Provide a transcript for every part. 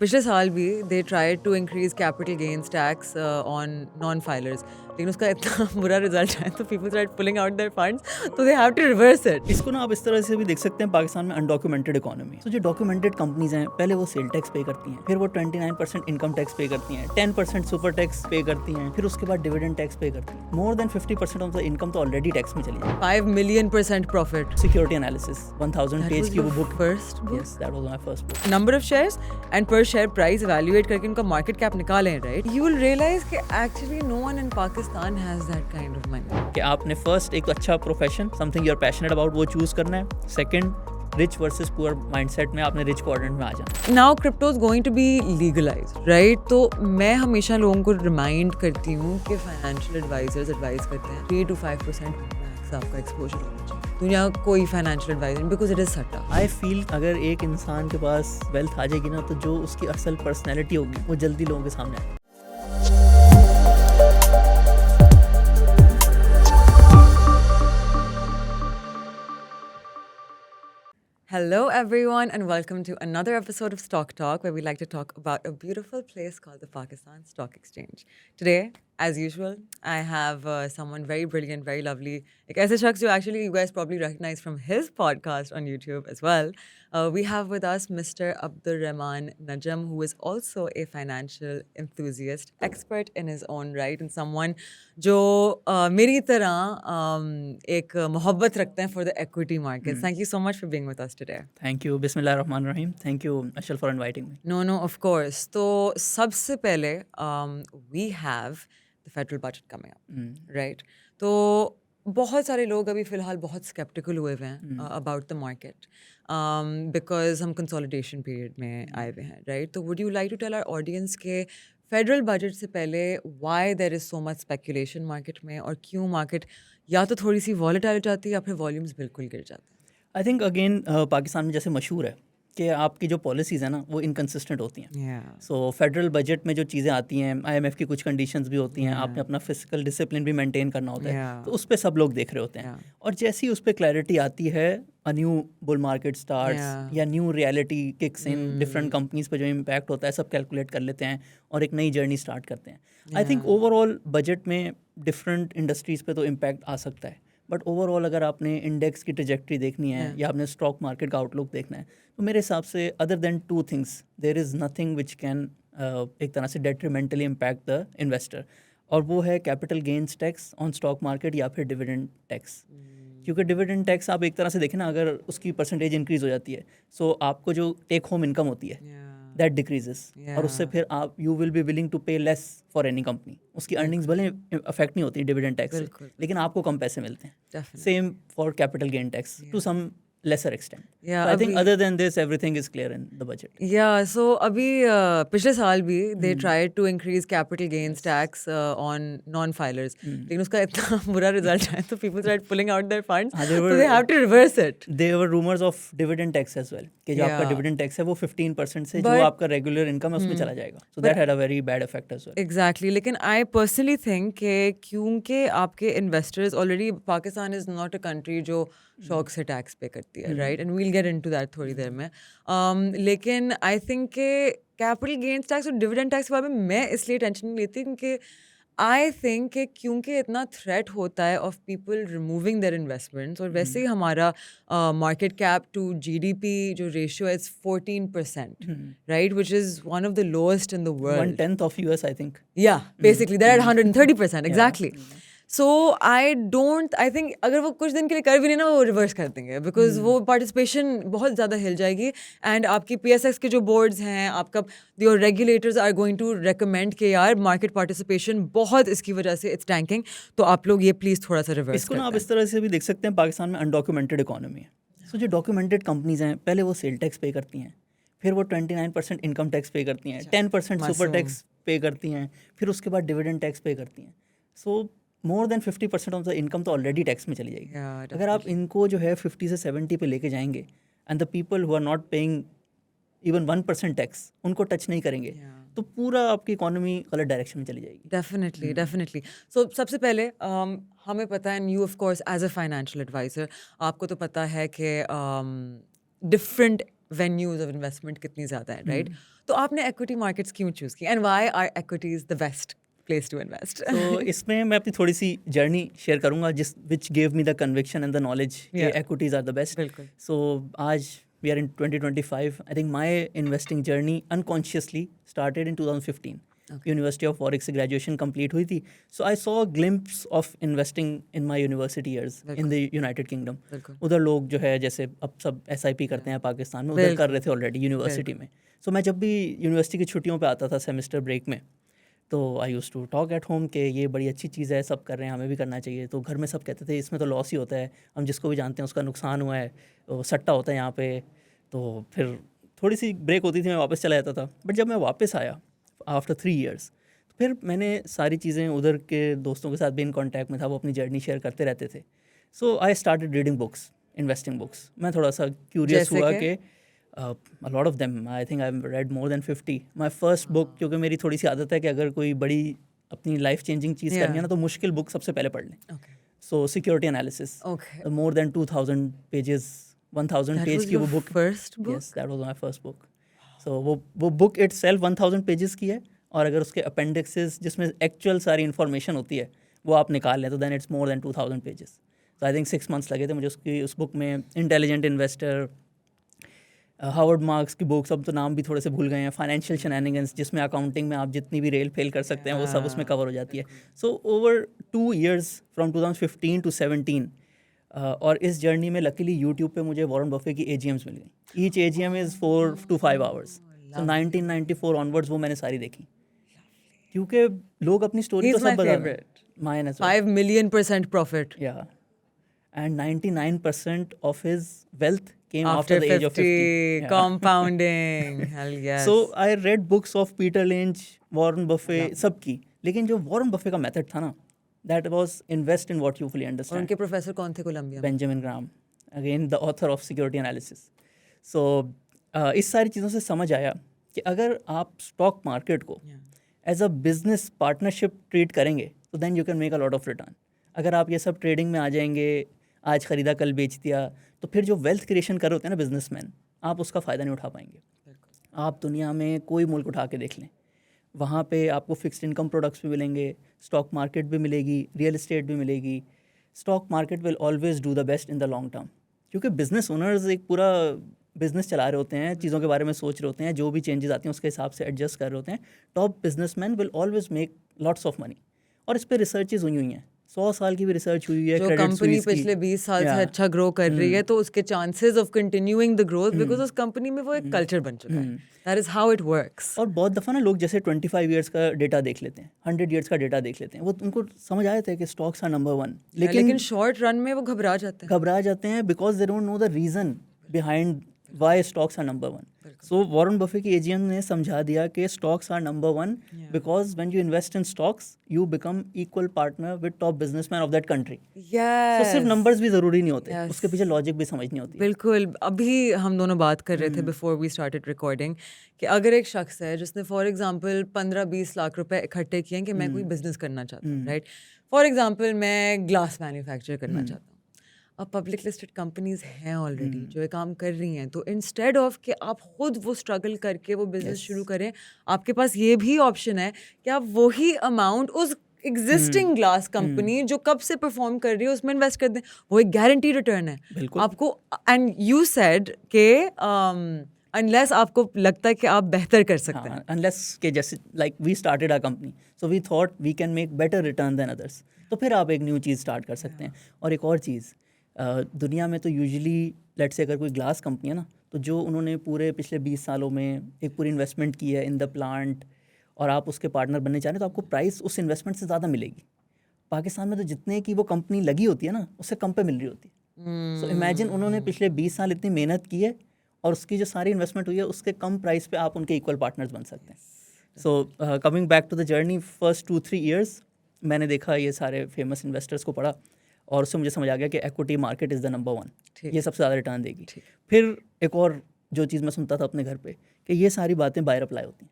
पिछले साल भी they tried to increase capital gains tax on non filers, लेकिन उसका इतना बुरा रिजल्ट है तो people start pulling out their funds, तो they have to reverse it. इसको ना आप इस तरह से भी देख सकते हैं पाकिस्तान में अनडॉक्यूमेंटेड इकोनॉमी। तो जो डॉक्यूमेंटेड कंपनीज हैं पहले वो सेल टैक्स पे करती हैं, फिर वो 29% इनकम टैक्स पे करती हैं, 10% सुपर टैक्स पे करती हैं, फिर उसके बाद डिविडेंड टैक्स पे करती हैं। More than 50% of the income तो ऑलरेडी टैक्स में चली जाए। 5 million% profit. Security analysis 1000 page की वो बुक। First yes, that was my first book. Number of shares and per share price evaluate करके उनका मार्केट कैप निकालें, राइट? यू विल रियलाइज कि actually no one in Pakistan has that kind of money. कि आपने first एक अच्छा profession, something you are passionate about, वो choose करना है। Second, rich versus poor mindset में आपने रिच क्वाड्रेंट में आ जाना। Now crypto is going to be legalized, right? तो मैं हमेशा लोगों को रिमाइंड करती हूँ कि फाइनेंशियल एडवाइजर्स एडवाइस करते हैं 3 to 5% मैक्स आपका एक्सपोजर होना चाहिए दुनिया कोई financial adviser, because it is सट्टा। आई फील अगर एक इंसान के पास वेल्थ आ जाएगी ना, तो जो उसकी असल पर्सनैलिटी होगी वो जल्दी लोगों के सामने आएगी। Hello, everyone, and welcome to another episode of Stock Talk, where we like to talk about a beautiful place called the Pakistan Stock Exchange. Today, as usual, I have someone very brilliant, very lovely. Ek aise shakhs jo actually you guys probably recognize from his podcast on YouTube as well. We have with us Mr. Abdur Rahman Najam, who is also a financial enthusiast, expert in his own right, and someone जो मेरी तरह एक मोहब्बत रखते हैं for the equity markets. Thank you so much for being with us today. Thank you. बिस्मिल्लाहिर्रहमानिर्रहीम। Thank you Ashal for inviting me. No, of course. तो सबसे पहले we have the federal budget coming up, right? तो बहुत सारे लोग अभी फिलहाल बहुत skeptical हुए हुए हैं about the market because हम consolidation period में आए हुए हैं, right? तो would you like to tell our audience के फेडरल बजट से पहले why there is so much speculation market में, और क्यों मार्केट या तो थोड़ी सी वॉलेटाइल हो जाती है या फिर वॉल्यूम्स बिल्कुल गिर जाते हैं? आई थिंक अगेन पाकिस्तान में जैसे मशहूर है कि आपकी जो पॉलिसीज़ है ना वो इनकन्सिस्टेंट होती हैं। सो फेडरल बजट में जो चीज़ें आती हैं, आईएमएफ की कुछ कंडीशंस भी होती हैं, आपने अपना फिजिकल डिसिप्लिन भी मेंटेन करना होता है, तो उस पर सब लोग देख रहे होते हैं। और जैसे ही उस पर क्लैरिटी आती है, a new bull market starts या new reality kicks in, different companies पर जो इम्पैक्ट होता है सब कैलकुलेट कर लेते हैं और एक नई जर्नी स्टार्ट करते हैं। आई थिंक ओवरऑल बजट में डिफरेंट इंडस्ट्रीज़ पे तो इम्पैक्ट आ सकता है, बट ओवरऑल अगर आपने इंडेक्स की ट्रेजेक्ट्री देखनी है या आपने स्टॉक मार्केट का आउटलुक देखना है, तो मेरे हिसाब से other than two things there is nothing which can एक तरह से डेट्रीमेंटली इम्पैक्ट द इन्वेस्टर, और वो है capital gains tax on stock market या फिर डिविडेंड टैक्स। क्योंकि डिविडेंड टैक्स आप एक तरह से देखें ना, अगर उसकी परसेंटेज इंक्रीज़ हो जाती है, सो आपको जो टेक होम इनकम होती है दैट डिक्रीजेस, और उससे फिर आप you will be willing to pay less for any company. उसकी अर्निंग्स भले अफेक्ट नहीं होती डिविडेंड टैक्स से, लेकिन आपको कम पैसे मिलते हैं। Same for capital gain tax to some lesser extent. Yeah, So I think other than this everything is clear in the budget. Yeah, so अभी पिछले साल भी they tried to increase capital gains tax on non-filers, लेकिन उसका इतना बुरा result है तो people started pulling out their funds, so they have to reverse it. There were rumors of dividend tax as well, कि जो आपका dividend tax है वो 15% से जो आपका regular income है उसमें चला जाएगा, so that had a very bad effect as well. Exactly, लेकिन I personally think कि क्योंकि आपके investors already, Pakistan is not a country जो शौक से टैक्स पे करती है, right? And we'll get into that थोड़ी देर में। लेकिन आई थिंक के कैपिटल गेन्स टैक्स और डिविडेंड टैक्स के बारे में मैं इसलिए टेंशन नहीं लेती क्योंकि आई थिंक कि क्योंकि इतना थ्रेट होता है of people removing their investments, और वैसे ही हमारा मार्केट कैप टू जीडीपी जो रेशियो है it's 14%, right, which is one of the lowest in the world. 1/10 of US, I think. Yeah, basically they're at 130%, exactly. So I think अगर वो कुछ दिन के लिए कर भी नहीं ना, वो रिवर्स कर देंगे बिकॉज वो पार्टिसिपेशन बहुत ज़्यादा हिल जाएगी, एंड आपकी PSX के जो बोर्ड्स हैं, आपका your regulators are going to recommend के यार मार्केट पार्टिसिपेशन बहुत इसकी वजह से इट्स टैंकिंग, तो आप लोग ये प्लीज़ थोड़ा सा रिवर्स इसको ना आप इस तरह से भी देख सकते हैं, पाकिस्तान में अनडॉक्यूमेंटेड इकोनॉमी है। सो जो डॉक्यूमेंटेड कंपनीज हैं पहले वो सेल टैक्स पे करती हैं, फिर वो 29% इनकम टैक्स पे करती हैं, 10% सुपर टैक्स पे करती हैं, फिर उसके बाद डिविडेंड टैक्स पे करती हैं। So more than 50% of the income तो ऑलरेडी टैक्स में चली जाएगी। अगर आप इनको जो है 50 से 70 पे लेके जाएंगे, and the people who are not paying even 1% tax उनको टच नहीं करेंगे, तो पूरा आपकी इकोनॉमी गलत डायरेक्शन में चली जाएगी। डेफिनेटली। सो सबसे पहले हमें पता है, and you of course as a financial advisor आपको तो पता है कि डिफरेंट venues of investment कितनी ज़्यादा है, right? तो आपने equity markets क्यों choose की and why are equities the best place to invest? तो इसमें मैं अपनी थोड़ी सी जर्नी शेयर करूंगा जिस which give me the conviction and the knowledge कि equities are the best. बिल्कुल. So आज we are in 2025. I think my investing journey unconsciously started in 2015. University of Warwick से ग्रेजुएशन कंप्लीट हुई थी. So I saw glimpse of investing in my university years in the United Kingdom. उधर लोग जो है जैसे अब सब SIP करते हैं पाकिस्तान में, उधर कर रहे थे ऑलरेडी यूनिवर्सिटी में. सो मैं जब भी यूनिवर्सिटी की छुट्टियों पे आता था सेमेस्टर ब्रेक में, तो I used to talk at home कि ये बड़ी अच्छी चीज़ है, सब कर रहे हैं, हमें भी करना चाहिए. तो घर में सब कहते थे इसमें तो लॉस ही होता है, हम जिसको भी जानते हैं उसका नुकसान हुआ है, सट्टा होता है यहाँ पे. तो फिर थोड़ी सी ब्रेक होती थी, मैं वापस चला जाता था. बट जब मैं वापस आया आफ्टर 3 years, फिर मैंने सारी चीज़ें उधर के दोस्तों के साथ भी इन कॉन्टैक्ट में था, वो अपनी जर्नी शेयर करते रहते थे. So I started reading books, investing books. मैं थोड़ा सा क्यूरियस हुआ कि a lot of them, I think I've read more than 50. My first book, क्योंकि मेरी थोड़ी सी आदत है कि अगर कोई बड़ी अपनी लाइफ चेंजिंग चीज़ करनी है ना, तो मुश्किल बुक सबसे पहले पढ़ लें. सो security analysis, more than 2000 pages, 1000 page की वो book. Yes, that was my first book. So वो बुक itself 1000 पेजेस की है, और अगर उसके अपेंडिक्सेस जिसमें एक्चुअल सारी इन्फॉर्मेशन होती है वो आप निकाल लें तो then it's more than 2000 pages. तो आई थिंक 6 months लगे थे मुझे उस बुक में. इंटेलिजेंट इन्वेस्टर, हावर्ड मार्क्स की बुक्स, अब तो नाम भी थोड़े से भूल गए हैं. फाइनेंशियल शेनैनिगन्स, जिसमें अकाउंटिंग में आप जितनी भी रेल फेल कर सकते हैं वो सब उसमें कवर हो जाती है. So over 2 years from 2015 to 17, और इस जर्नी में लकीली यूट्यूब पे मुझे वॉरेन बफे की AGMs मिल गई. Each AGM is 4 to 5 hours. So 1994 onwards वो मैंने सारी देखी, क्योंकि लोग अपनी स्टोरी तो सब बता रहे हैं. Mine as well. 5 million% profit. Yeah. And 99% of his wealth came after the age of 50. Yeah. Compounding. Hell yes. So I read books of Peter Lynch, Warren Buffett, सबकी. लेकिन जो वॉरेन बफे का method था ना, that was invest in what you fully understand. और उनके professor कौन थे Colombia? Benjamin Graham, again the author of Security Analysis. So इस सारी चीज़ों से समझ आया कि अगर आप स्टॉक मार्केट को as a business partnership treat करेंगे तो then you can make a lot of return. अगर आप ये सब ट्रेडिंग में आ जाएंगे, आज ख़रीदा कल बेच दिया, तो फिर जो वेल्थ क्रिएशन कर रहे होते हैं ना बिजनेसमैन, आप उसका फ़ायदा नहीं उठा पाएंगे. आप दुनिया में कोई मुल्क उठा के देख लें, वहाँ पे आपको फिक्स्ड इनकम प्रोडक्ट्स भी मिलेंगे, स्टॉक मार्केट भी मिलेगी, रियल एस्टेट भी मिलेगी. Stock market will always do the best in the long term, क्योंकि बिजनेस ओनर्स एक पूरा बिजनेस चला रहे होते हैं, चीज़ों के बारे में सोच रहे होते हैं, जो भी चेंजेस आती हैं उसके हिसाब से एडजस्ट कर रहे होते हैं. Top businessman will always make lots of money. और इस पर रिसर्चेज हुई हैं, 100 साल की भी रिसर्च हुई है. जो कंपनी पिछले 20 साल से अच्छा ग्रो कर रही है, तो उसके chances of continuing the growth, because उस कंपनी में वो एक कल्चर बन चुका है. That is how it works. और बहुत दफ़ा ना लोग जैसे 25 years का डेटा देख लेते हैं, 100 years का डेटा देख लेते हैं, वो उनको समझ आया था कि स्टॉक्स आर नंबर 1, लेकिन शॉर्ट रन में वो घबरा जाते हैं because they don't know the reason behind why stocks are number 1. So Warren Buffett की AGM ने समझा दिया कि stocks are number 1 because when you invest in stocks you become equal partner with top businessman of that country. तो सिर्फ numbers भी ज़रूरी नहीं होते, उसके पीछे लॉजिक भी समझनी होती है. बिल्कुल. अभी हम दोनों बात कर रहे थे बिफोर वी स्टार्टेड रिकॉर्डिंग कि अगर एक शख्स है जिसने फॉर एग्जांपल 15-20 लाख रुपए इकट्ठे किए कि मैं कोई बिजनेस करना चाहता हूँ, राइट. फॉर एग्जांपल मैं ग्लास मैन्युफैक्चर करना चाहता हूँ. अब पब्लिक लिस्टेड कंपनीज हैं ऑलरेडी जो ये काम कर रही हैं, तो इंस्टेड ऑफ कि आप खुद वो स्ट्रगल करके वो बिजनेस शुरू करें, आपके पास ये भी ऑप्शन है कि आप वही अमाउंट उस एग्जिस्टिंग ग्लास कंपनी जो कब से परफॉर्म कर रही है उसमें इन्वेस्ट कर दें. वो एक गारंटी रिटर्न है आपको. एंड यू सेड के अनलेस आपको लगता है कि आप बेहतर कर सकते हैं, अनलेस के जैसे like we started our company, so we thought we can make better return than others, तो फिर आप एक न्यू चीज़ स्टार्ट कर सकते हैं. और एक और चीज़, दुनिया में तो यूजुअली लेट्स से अगर कोई ग्लास कंपनी है ना, तो जो उन्होंने पूरे पिछले 20 सालों में एक पूरी इन्वेस्टमेंट की है इन द प्लांट, और आप उसके पार्टनर बनने चाह रहे हैं, तो आपको प्राइस उस इन्वेस्टमेंट से ज़्यादा मिलेगी. पाकिस्तान में तो जितने की वो कंपनी लगी होती है ना, उससे कम पे मिल रही होती है. सो इमेजिन उन्होंने पिछले 20 साल इतनी मेहनत की है, और उसकी जो सारी इन्वेस्टमेंट हुई है उसके कम प्राइस पे आप उनके इक्वल पार्टनर्स बन सकते हैं. So coming back to the journey, first 2-3 years मैंने देखा, ये सारे फेमस इन्वेस्टर्स को पढ़ा, और उससे मुझे समझ आ गया कि equity market is the number 1, ये सबसे ज़्यादा रिटर्न देगी. फिर एक और जो चीज़ मैं सुनता था अपने घर पे कि ये सारी बातें बाहर अप्लाई होती हैं,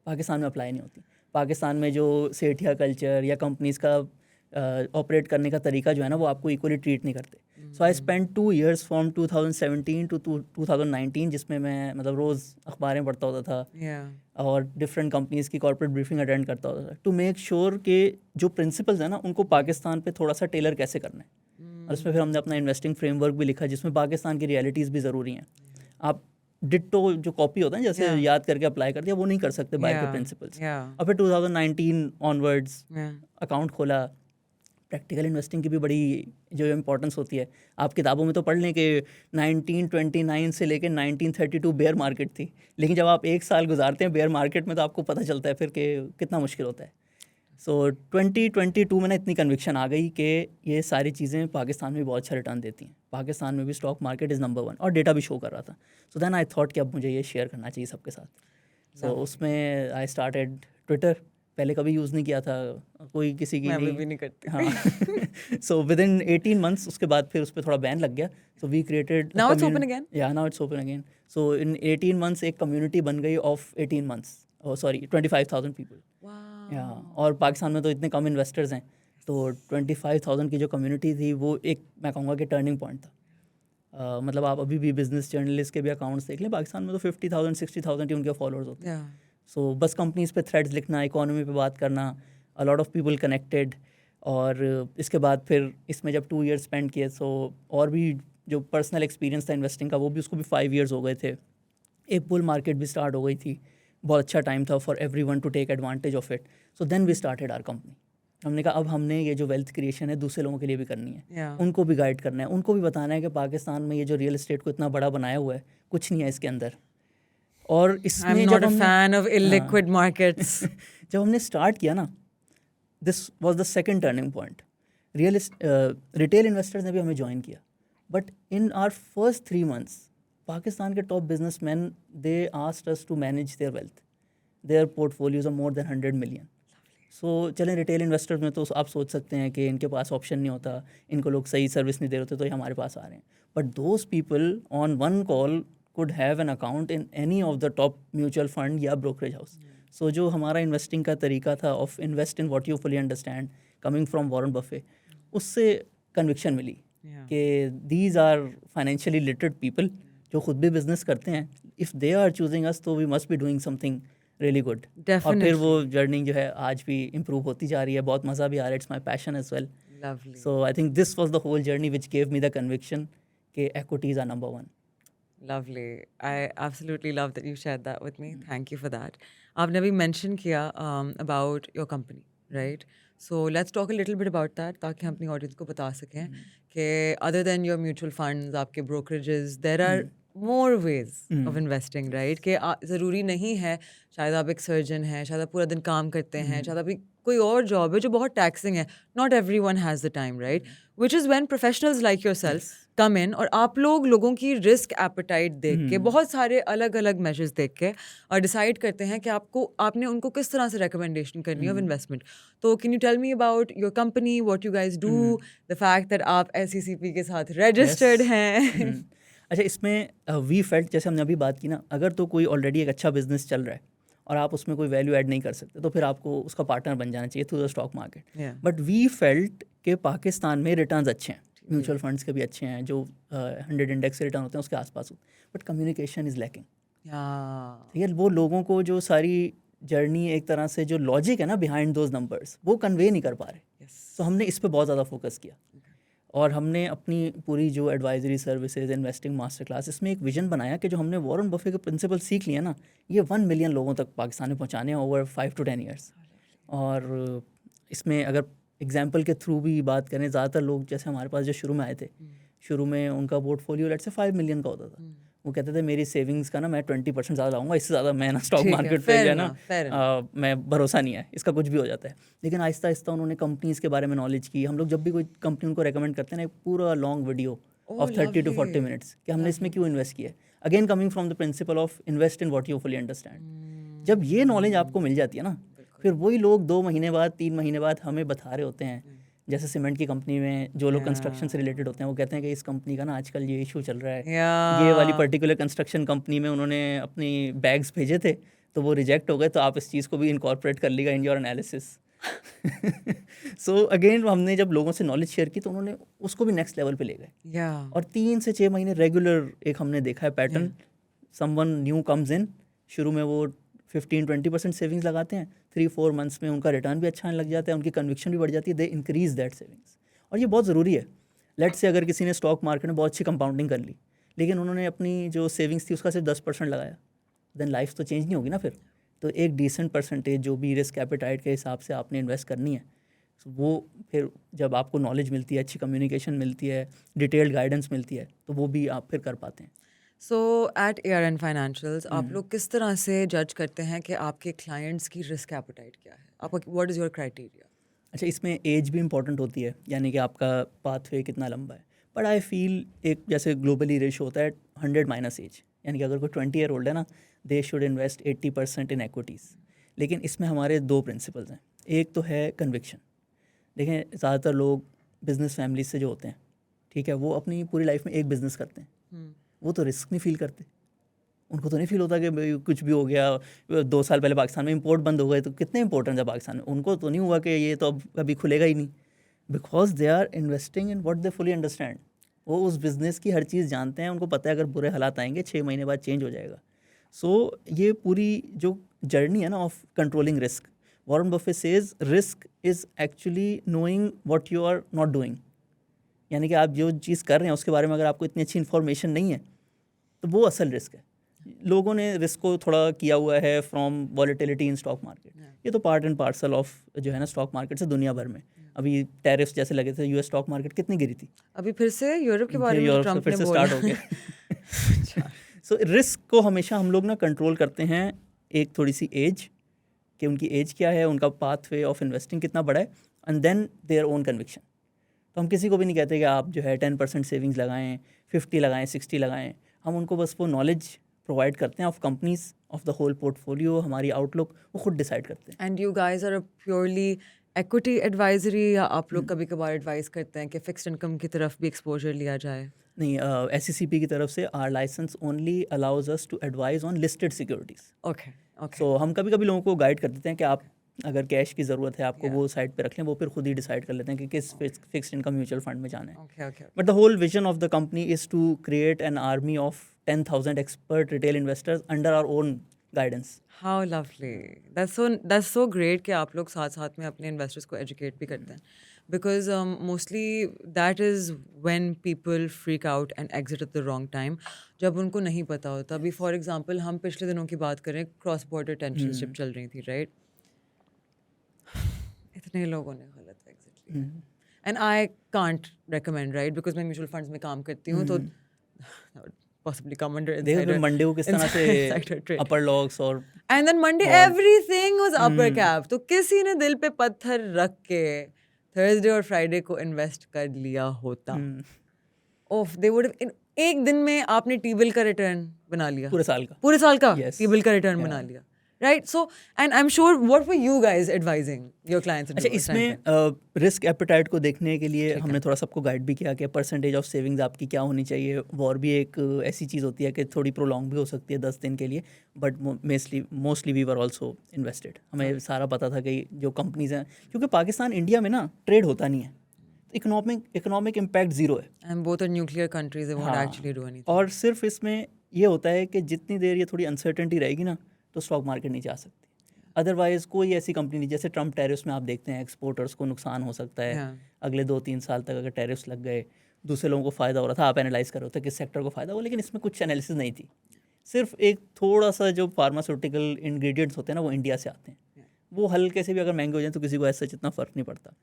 पाकिस्तान में अप्लाई नहीं होती. पाकिस्तान में जो सेठिया कल्चर या कंपनीज़ का ऑपरेट करने का तरीका जो है ना वो आपको इक्वली ट्रीट नहीं करते. So I spend 2 years from 2017 to 2019 जिसमें मैं मतलब रोज़ अखबारें पढ़ता होता था और डिफरेंट कंपनीज़ की कॉर्पोरेट ब्रीफिंग अटेंड करता होता था टू मेक श्योर कि जो प्रिंसिपल्स हैं ना उनको पाकिस्तान पे थोड़ा सा टेलर कैसे करना है. और उसमें फिर हमने अपना इन्वेस्टिंग फ्रेमवर्क भी लिखा जिसमें पाकिस्तान की रियलिटीज़ भी ज़रूरी हैं. आप डिट्टो जो कॉपी होता है जैसे याद करके अप्लाई कर दिया वो नहीं कर सकते बाय के प्रिंसिपल्स. और फिर 2019 ऑनवर्ड्स अकाउंट खोला. प्रैक्टिकल इन्वेस्टिंग की भी बड़ी जो इम्पोर्टेंस होती है. आप किताबों में तो पढ़ लें कि 1929 से लेकर 1932 बेयर मार्केट थी, लेकिन जब आप एक साल गुजारते हैं बेयर मार्केट में तो आपको पता चलता है फिर कि कितना मुश्किल होता है. सो 2022 में ना इतनी कन्विक्शन आ गई कि ये सारी चीज़ें पाकिस्तान में बहुत अच्छा रिटर्न देती हैं. पाकिस्तान में भी स्टॉक मार्केट इज़ नंबर 1 और डेटा भी शो कर रहा था. सो देन आई थॉट कि अब मुझे ये शेयर करना चाहिए सबके साथ. सो उसमें आई स्टार्टेड ट्विटर. पहले कभी यूज़ नहीं किया था, कोई किसी की नहीं करती. हाँ. सो विद इन 18 months उसके बाद फिर उस पर थोड़ा बैन लग गया. So we created now it's open again. Yeah now it's open again. So in 18 months एक कम्युनिटी बन गई ऑफ 18 months. Sorry 25,000 people. या और पाकिस्तान में तो इतने कम इन्वेस्टर्स हैं तो 25,000 की जो कम्युनिटी थी वो एक मैं कहूँगा कि टर्निंग पॉइंट था. मतलब आप अभी भी बिजनेस जर्नलिस्ट के भी अकाउंट्स देख लें पाकिस्तान में तो 50,000 60,000 ही उनके फॉलोअर्स होते हैं. सो बस कंपनीज पे थ्रेड्स लिखना, इकोनॉमी पे बात करना, अ लॉट ऑफ पीपल कनेक्टेड. और इसके बाद फिर इसमें जब 2 years स्पेंड किए सो और भी जो पर्सनल एक्सपीरियंस था इन्वेस्टिंग का वो भी उसको भी 5 years हो गए थे. एक बुल मार्केट भी स्टार्ट हो गई थी. बहुत अच्छा टाइम था for everyone to take advantage of it. So then we started our company. हमने कहा अब हमने ये जो वेल्थ क्रिएशन है दूसरे लोगों के लिए भी करनी है. उनको भी गाइड करना है, उनको भी बताना है कि पाकिस्तान में ये जो रियल एस्टेट को इतना बड़ा बनाया हुआ है कुछ नहीं है इसके अंदर. और इसमें जब फैन ऑफ इलिक्विड मार्केट्स जब हमने स्टार्ट किया ना this was the second turning point. Retail investors ने भी हमें ज्वाइन किया but in our first 3 months Pakistan के top businessman they asked us to manage their wealth. Their portfolios are more than 100 million. So चलें retail investors में तो आप सोच सकते हैं कि इनके पास ऑप्शन नहीं होता, इनको लोग सही सर्विस नहीं दे रहे होते तो ये हमारे पास आ रहे हैं. But those people on one call could have an account in any of the top mutual fund या brokerage house. So जो हमारा इन्वेस्टिंग का तरीका था of invest in what you fully understand coming from Warren Buffett, उससे conviction मिली कि these are financially literate people जो खुद भी बिजनेस करते हैं. if they are choosing us तो we must be doing something really good. और फिर वो जर्नी जो है आज भी इम्प्रूव होती जा रही है. बहुत मज़ा भी आ रहा है. It's my passion as well. Lovely. So I think this was the whole journey which gave me the conviction कि equities are number 1. Lovely. I absolutely love that you shared that with me. Thank you for that. आपने अभी mention किया about your company, right? So let's talk a little bit about that ताकि हम अपनी audience को बता सकें कि other than your mutual funds, आपके brokerages, there are more ways of investing, right? कि ज़रूरी नहीं है शायद आप एक सर्जन हैं, शायद आप पूरा दिन काम करते हैं, शायद आप कोई और जॉब है जो बहुत टैक्सिंग है. Not every one has the time, right? Which is when professionals like yourself come in और आप लोगों की रिस्क एपेटाइट देख के बहुत सारे अलग अलग मेजर्स देख के और डिसाइड करते हैं कि आपने उनको किस तरह से रिकमेंडेशन करनी है ऑफ इन्वेस्टमेंट. तो can you tell me about your company, what you guys do, the fact that आप SECP के साथ रजिस्टर्ड हैं. अच्छा, इसमें वी फेल्ट जैसे हमने अभी बात की ना, अगर तो कोई ऑलरेडी एक अच्छा बिजनेस चल रहा है और आप उसमें कोई वैल्यू ऐड नहीं कर सकते तो फिर आपको उसका पार्टनर बन जाना चाहिए through the stock market. But we felt कि पाकिस्तान में रिटर्न्स अच्छे हैं, म्यूचुअल फंड्स के भी अच्छे हैं जो 100 इंडेक्स के रिटर्न होते हैं उसके आसपास होते हैं. But communication is lacking. ठीक है, वो लोगों को जो सारी जर्नी एक तरह से जो लॉजिक है ना बिहाइंड दोज नंबर्स वो कन्वे नहीं कर पा रहे. तो हमने इस पर बहुत ज़्यादा फोकस किया और हमने अपनी पूरी जो advisory services, investing master class, इसमें एक विजन बनाया कि जो हमने वॉरेन बफे के प्रिंसिपल सीख लिए ना ये 1 मिलियन लोगों तक पाकिस्तान में पहुँचाने हैं ओवर 5 to 10 years. और इसमें अगर एग्जाम्पल के थ्रू भी बात करें, ज़्यादातर लोग जैसे हमारे पास जो शुरू में आए थे, शुरू में उनका पोर्टफोलियो लेट्स से 5 मिलियन का होता था. वो कहते थे मेरी सेविंग्स का ना मैं 20% ज़्यादा लाऊंगा, इससे ज़्यादा मैं ना स्टॉक मार्केट पे जो है ना मैं भरोसा नहीं है, इसका कुछ भी हो जाता है. लेकिन आहिस्ता आहिस्ता उन्होंने कंपनीज़ के बारे में नॉलेज की. हम लोग जब भी कोई कंपनी उनको रेकमेंड करते हैं ना, एक पूरा long video of 30 to 40 minutes कि हमने इसमें क्यों इन्वेस्ट किया है. Again coming from the principle of invest in what you fully understand. जब ये नॉलेज आपको मिल जाती है ना, फिर वही लोग 2 महीने बाद 3 महीने बाद हमें बता रहे होते हैं. जैसे सीमेंट की कंपनी में जो लोग कंस्ट्रक्शन से रिलेटेड होते हैं वो कहते हैं कि इस कंपनी का ना आजकल ये इशू चल रहा है. ये वाली पर्टिकुलर कंस्ट्रक्शन कंपनी में उन्होंने अपनी बैग्स भेजे थे तो वो रिजेक्ट हो गए, तो आप इस चीज़ को भी इनकॉर्पोरेट कर लीजिएगा in your analysis. So again हमने जब लोगों से नॉलेज शेयर की तो उन्होंने उसको भी नेक्स्ट लेवल पे ले गए Yeah. और 3 से 6 महीने रेगुलर एक हमने देखा है pattern. Someone new comes in, शुरू में वो 15-20% सेविंग्स लगाते हैं, 3-4 मंथ्स में उनका रिटर्न भी अच्छा आने लग जाता है, उनकी कन्विक्शन भी बढ़ जाती है, दे इंक्रीज दैट सेविंग्स. और ये बहुत ज़रूरी है. लेट से अगर किसी ने स्टॉक मार्केट में बहुत अच्छी कंपाउंडिंग कर ली लेकिन उन्होंने अपनी जो सेविंग्स थी उसका सिर्फ 10% लगाया, देन लाइफ तो चेंज नहीं होगी ना फिर. तो एक डिसेंट परसेंटेज जो भी रिस्क एपेटाइट के हिसाब से आपने इन्वेस्ट करनी है, वो फिर जब आपको नॉलेज मिलती है, अच्छी कम्युनिकेशन मिलती है, डिटेल्ड गाइडेंस मिलती है, तो वो भी आप फिर कर पाते हैं. सो एट ARN फाइनेंशियल्स आप लोग किस तरह से जज करते हैं कि आपके क्लाइंट्स की रिस्क एपेटाइट क्या है? आपका व्हाट इज़ योर क्राइटेरिया? अच्छा, इसमें एज भी इंपॉर्टेंट होती है, यानी कि आपका पाथवे कितना लंबा है. बट आई फील एक जैसे ग्लोबली रेशो होता है 100 माइनस एज, यानी कि अगर कोई 20 ईयर ओल्ड है ना, they should invest 80% in equities. लेकिन इसमें हमारे 2 प्रिंसिपल्स हैं. एक तो है कन्विक्शन. देखें, ज़्यादातर लोग बिजनेस फैमिलीज से जो होते हैं, ठीक है, वो अपनी पूरी लाइफ में एक बिज़नेस करते हैं, वो तो रिस्क नहीं फील करते. उनको तो नहीं फील होता कि भाई कुछ भी हो गया. 2 साल पहले पाकिस्तान में इंपोर्ट बंद हो गए तो कितने इंपॉर्टेंट है पाकिस्तान में, उनको तो नहीं हुआ कि ये तो अब कभी खुलेगा ही नहीं. Because they are investing in what they fully understand. वो उस बिज़नेस की हर चीज़ जानते हैं, उनको पता है अगर बुरे हालात आएंगे 6 महीने बाद चेंज हो जाएगा. सो ये पूरी जो जर्नी है ना of controlling risk, Warren Buffett says risk is actually knowing what you are not doing. यानी कि आप जो चीज़ कर रहे हैं उसके बारे में अगर आपको इतनी अच्छी इन्फॉर्मेशन नहीं है तो वो असल रिस्क है. लोगों ने रिस्क को थोड़ा किया हुआ है from volatility in stock market. ये तो पार्ट एंड पार्सल ऑफ जो है ना स्टॉक मार्केट से दुनिया भर में. अभी टैरिफ्स जैसे लगे थे, यूएस स्टॉक मार्केट कितनी गिरी थी. अभी फिर से यूरोप के बारे में यूरोप से ट्रम्प फिर ने से बोला. स्टार्ट हो गया. सो रिस्क को हमेशा हम लोग ना कंट्रोल करते हैं एक थोड़ी सी एज, कि उनकी एज क्या है, उनका पाथवे ऑफ इन्वेस्टिंग कितना बड़ा है, and then their own conviction. तो हम किसी को भी नहीं कहते कि आप जो है 10% सेविंग्स लगाएं, 50 लगाएं, 60 लगाएं. हम उनको बस वो नॉलेज प्रोवाइड करते हैं of companies, of the whole portfolio, हमारी आउटलुक वो खुद डिसाइड करते हैं. And you guys are purely equity advisory, या आप लोग कभी कभार एडवाइस करते हैं कि फिक्स्ड इनकम की तरफ भी एक्सपोजर लिया जाए? नहीं, SECP की तरफ से our licence only allows us to advise on listed securities. Okay okay. So हम कभी कभी लोगों को गाइड कर देते हैं कि आप अगर कैश की ज़रूरत है आपको, वो साइड पे रख लें, वो फिर खुद ही डिसाइड कर लेते हैं कि किस फिक्स्ड इनकम म्यूचुअल फंड में जाना है. Okay okay. But the whole vision of the company is to create an army of 10,000 expert retail investors under our own guidance. How lovely. That's so great कि आप लोग साथ साथ में अपने इन्वेस्टर्स को एजुकेट भी करते हैं, because mostly that is when people freak out and exit at the wrong time, जब उनको नहीं पता होता. अभी फॉर एग्जांपल हम पिछले दिनों की बात करें, क्रॉस बॉर्डर टेंशनशिप चल रही थी, राइट? इतने लोगों ने गलत एग्जिट लिया, and I can't recommend, right, because मैं म्यूचुअल फंड्स में काम करती हूँ, तो possibly come under देखो मंडे को किस तरह से अपर लॉक्स और and then Monday everything was upper cap. तो किसी ने दिल पे पत्थर रख के थर्सडे और फ्राइडे को इन्वेस्ट कर लिया होता, ओफ दे वुड एक दिन में आपने टी बिल का रिटर्न बना लिया, पूरे साल का Yes. टी बिल का रिटर्न बना लिया, right? So and I am sure what were you guys advising your clients? अच्छा, इसमें रिस्क एपेटाइट को देखने के लिए हमने थोड़ा सबको गाइड भी किया कि परसेंटेज ऑफ सेविंग्स आपकी क्या होनी चाहिए. वॉर भी एक ऐसी चीज़ होती है कि थोड़ी प्रोलॉन्ग भी हो सकती है 10 दिन के लिए, but mostly we were also invested. हमें सारा पता था कि जो कंपनीज हैं, क्योंकि पाकिस्तान इंडिया में ना ट्रेड होता नहीं है, इकोनॉमिक इम्पैक्ट ज़ीरो है. And both are nuclear countries, they won't actually do anything. और सिर्फ इसमें ये होता है कि जितनी देर ये थोड़ी अनसर्टेनिटी रहेगी ना, तो स्टॉक मार्केट नीचे आ सकती है. अदरवाइज़ कोई ऐसी कंपनी नहीं, जैसे ट्रम्प टैरिफ्स में आप देखते हैं एक्सपोर्टर्स को नुकसान हो सकता है. अगले 2-3 साल तक अगर टैरिफ्स लग गए, दूसरे लोगों को फ़ायदा हो रहा था, आप एनालाइज कर रहे होते किस सेक्टर को फ़ायदा हो, लेकिन इसमें कुछ एनालिसिस नहीं थी. सिर्फ एक थोड़ा सा जो फार्मास्यूटिकल इंग्रेडिएंट्स होते हैं ना, वो इंडिया से आते हैं. वो हल्के से भी अगर महंगे हो जाए तो किसी को ऐसा इतना फ़र्क नहीं पड़ता.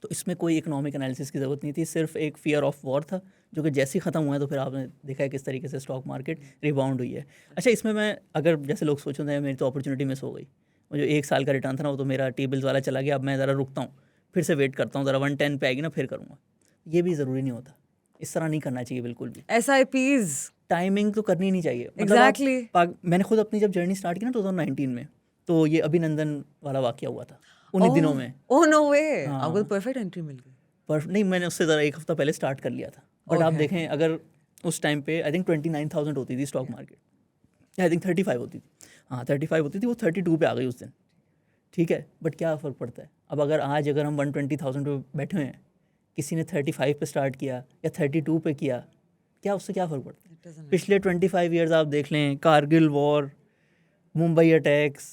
तो इसमें कोई इकोनॉमिक एनालिसिस की ज़रूरत नहीं थी. सिर्फ एक फियर ऑफ वॉर था, जो कि जैसे ही ख़त्म हुआ है तो फिर आपने देखा है किस तरीके से स्टॉक मार्केट रिबाउंड हुई है. अच्छा, इसमें मैं अगर जैसे लोग सोच रहे हैं मेरी तो अपॉर्चुनिटी मिस हो गई, वो जो 1 साल का रिटर्न था ना, वो तो मेरा टी बिल्स वाला चला गया, अब मैं ज़रा रुकता हूँ, फिर से वेट करता हूँ, ज़रा 110 पे आएगी ना फिर करूँगा. ये भी ज़रूरी नहीं होता. इस तरह नहीं करना चाहिए बिल्कुल भी. SIPs टाइमिंग तो करनी नहीं चाहिए. Exactly. मैंने खुद अपनी जब जर्नी स्टार्ट की ना 2019 में, तो ये अभिनंदन वाला वाकया हुआ था उन्हीं दिनों में. ओह नो वे, आपको परफेक्ट एंट्री मिल गई. पर नहीं, मैंने उससे ज़रा 1 हफ्ता पहले स्टार्ट कर लिया था. बट आप देखें, अगर उस टाइम पे आई थिंक 29,000 होती थी स्टॉक मार्केट, आई थिंक 35 होती थी. हाँ 35 होती थी, वो 32 पे आ गई उस दिन. ठीक है, बट क्या फ़र्क पड़ता है, अब अगर आज अगर हम 120,000 पे बैठे हुए हैं, किसी ने 35 पे स्टार्ट किया या 32 पे किया, क्या उससे क्या फ़र्क पड़ता है? पिछले 25 ईयर्स आप देख लें, कारगिल वॉर, मुंबई अटैक्स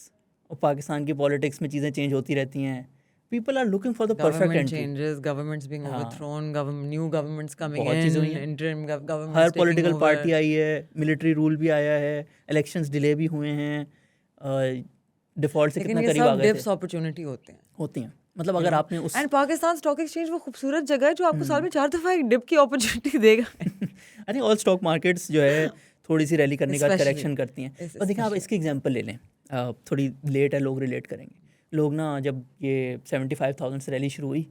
और पाकिस्तान की पॉलिटिक्स में चीज़ें चेंज होती रहती हैं. People are looking for the perfect Government entry. changes, governments being overthrown, new governments coming बहुत चीज़ें हुई in, हैं. interim governments हर taking पॉलिटिकल over. पार्टी आई है, मिलिट्री रूल भी आया है, इलेक्शंस डिले भी हुए हैं, डिफ़ॉल्ट से लेकिन कितना ये करीब आ सब गए थे. डिप्स अपॉर्चुनिटी होते हैं. होती हैं. मतलब अगर आपने उस एंड पाकिस्तान स्टॉक एक्सचेंज वो खूबसूरत जगह है जो आपको साल में 4 दफा एक डिप की अपॉर्चुनिटी देगा. I think all stock markets जो है थोड़ी सी रैली करने के बाद Especially. करेक्शन करती हैं. और देखिए आप इसकी एग्जांपल ले लें, थोड़ी लेट है, लोग रिलेट करेंगे. लोग ना जब ये 75,000 से रैली शुरू हुई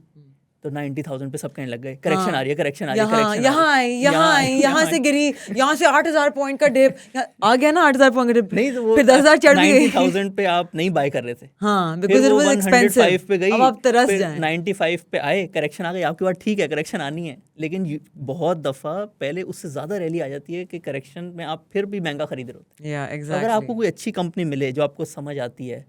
तो 90,000 पे सब कहने लग गए करेक्शन आ रही है, करेक्शन आ रही है, करेक्शन यहाँ से गिरी, यहाँ से 8,000 पॉइंट का डिप आ गया ना, 8,000 पॉइंट का डिप. नहीं तो वो फिर 10,000 चढ़ भी गई. 90,000 पे आप नहीं बाय कर रहे थे. हाँ, फिर because it वो was 105 expensive. पे गई, अब आप तरस फिर जाएं. 95 पे आए, करेक्शन आ गई. आपकी बात ठीक है, करेक्शन आनी है, लेकिन बहुत दफ़ा पहले उससे ज़्यादा रैली आ जाती है कि करेक्शन में आप फिर भी महंगा खरीद रहे होते हैं. exactly. अगर आपको कोई अच्छी कंपनी मिले जो आपको समझ आती है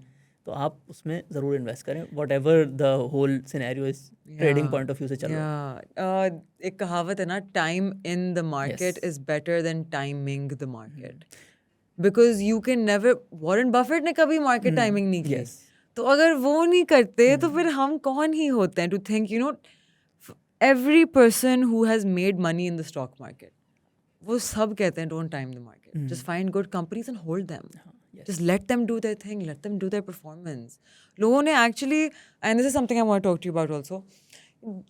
तो आप उसमें ज़रूर इन्वेस्ट करें, whatever the whole scenario is trading point of view से चल रहा है. एक कहावत है ना, time in the market is better than timing the market, because you can never. Warren Buffett ने कभी मार्केट टाइमिंग नहीं की. तो अगर वो नहीं करते तो फिर हम कौन ही होते हैं to think, you know, every person who has made money in the stock market, वो सब कहते हैं don't time the market, just find good companies and hold them. Just let them do their thing, let them do their performance. लोगों ने actually, and this is something I want to talk to you about also,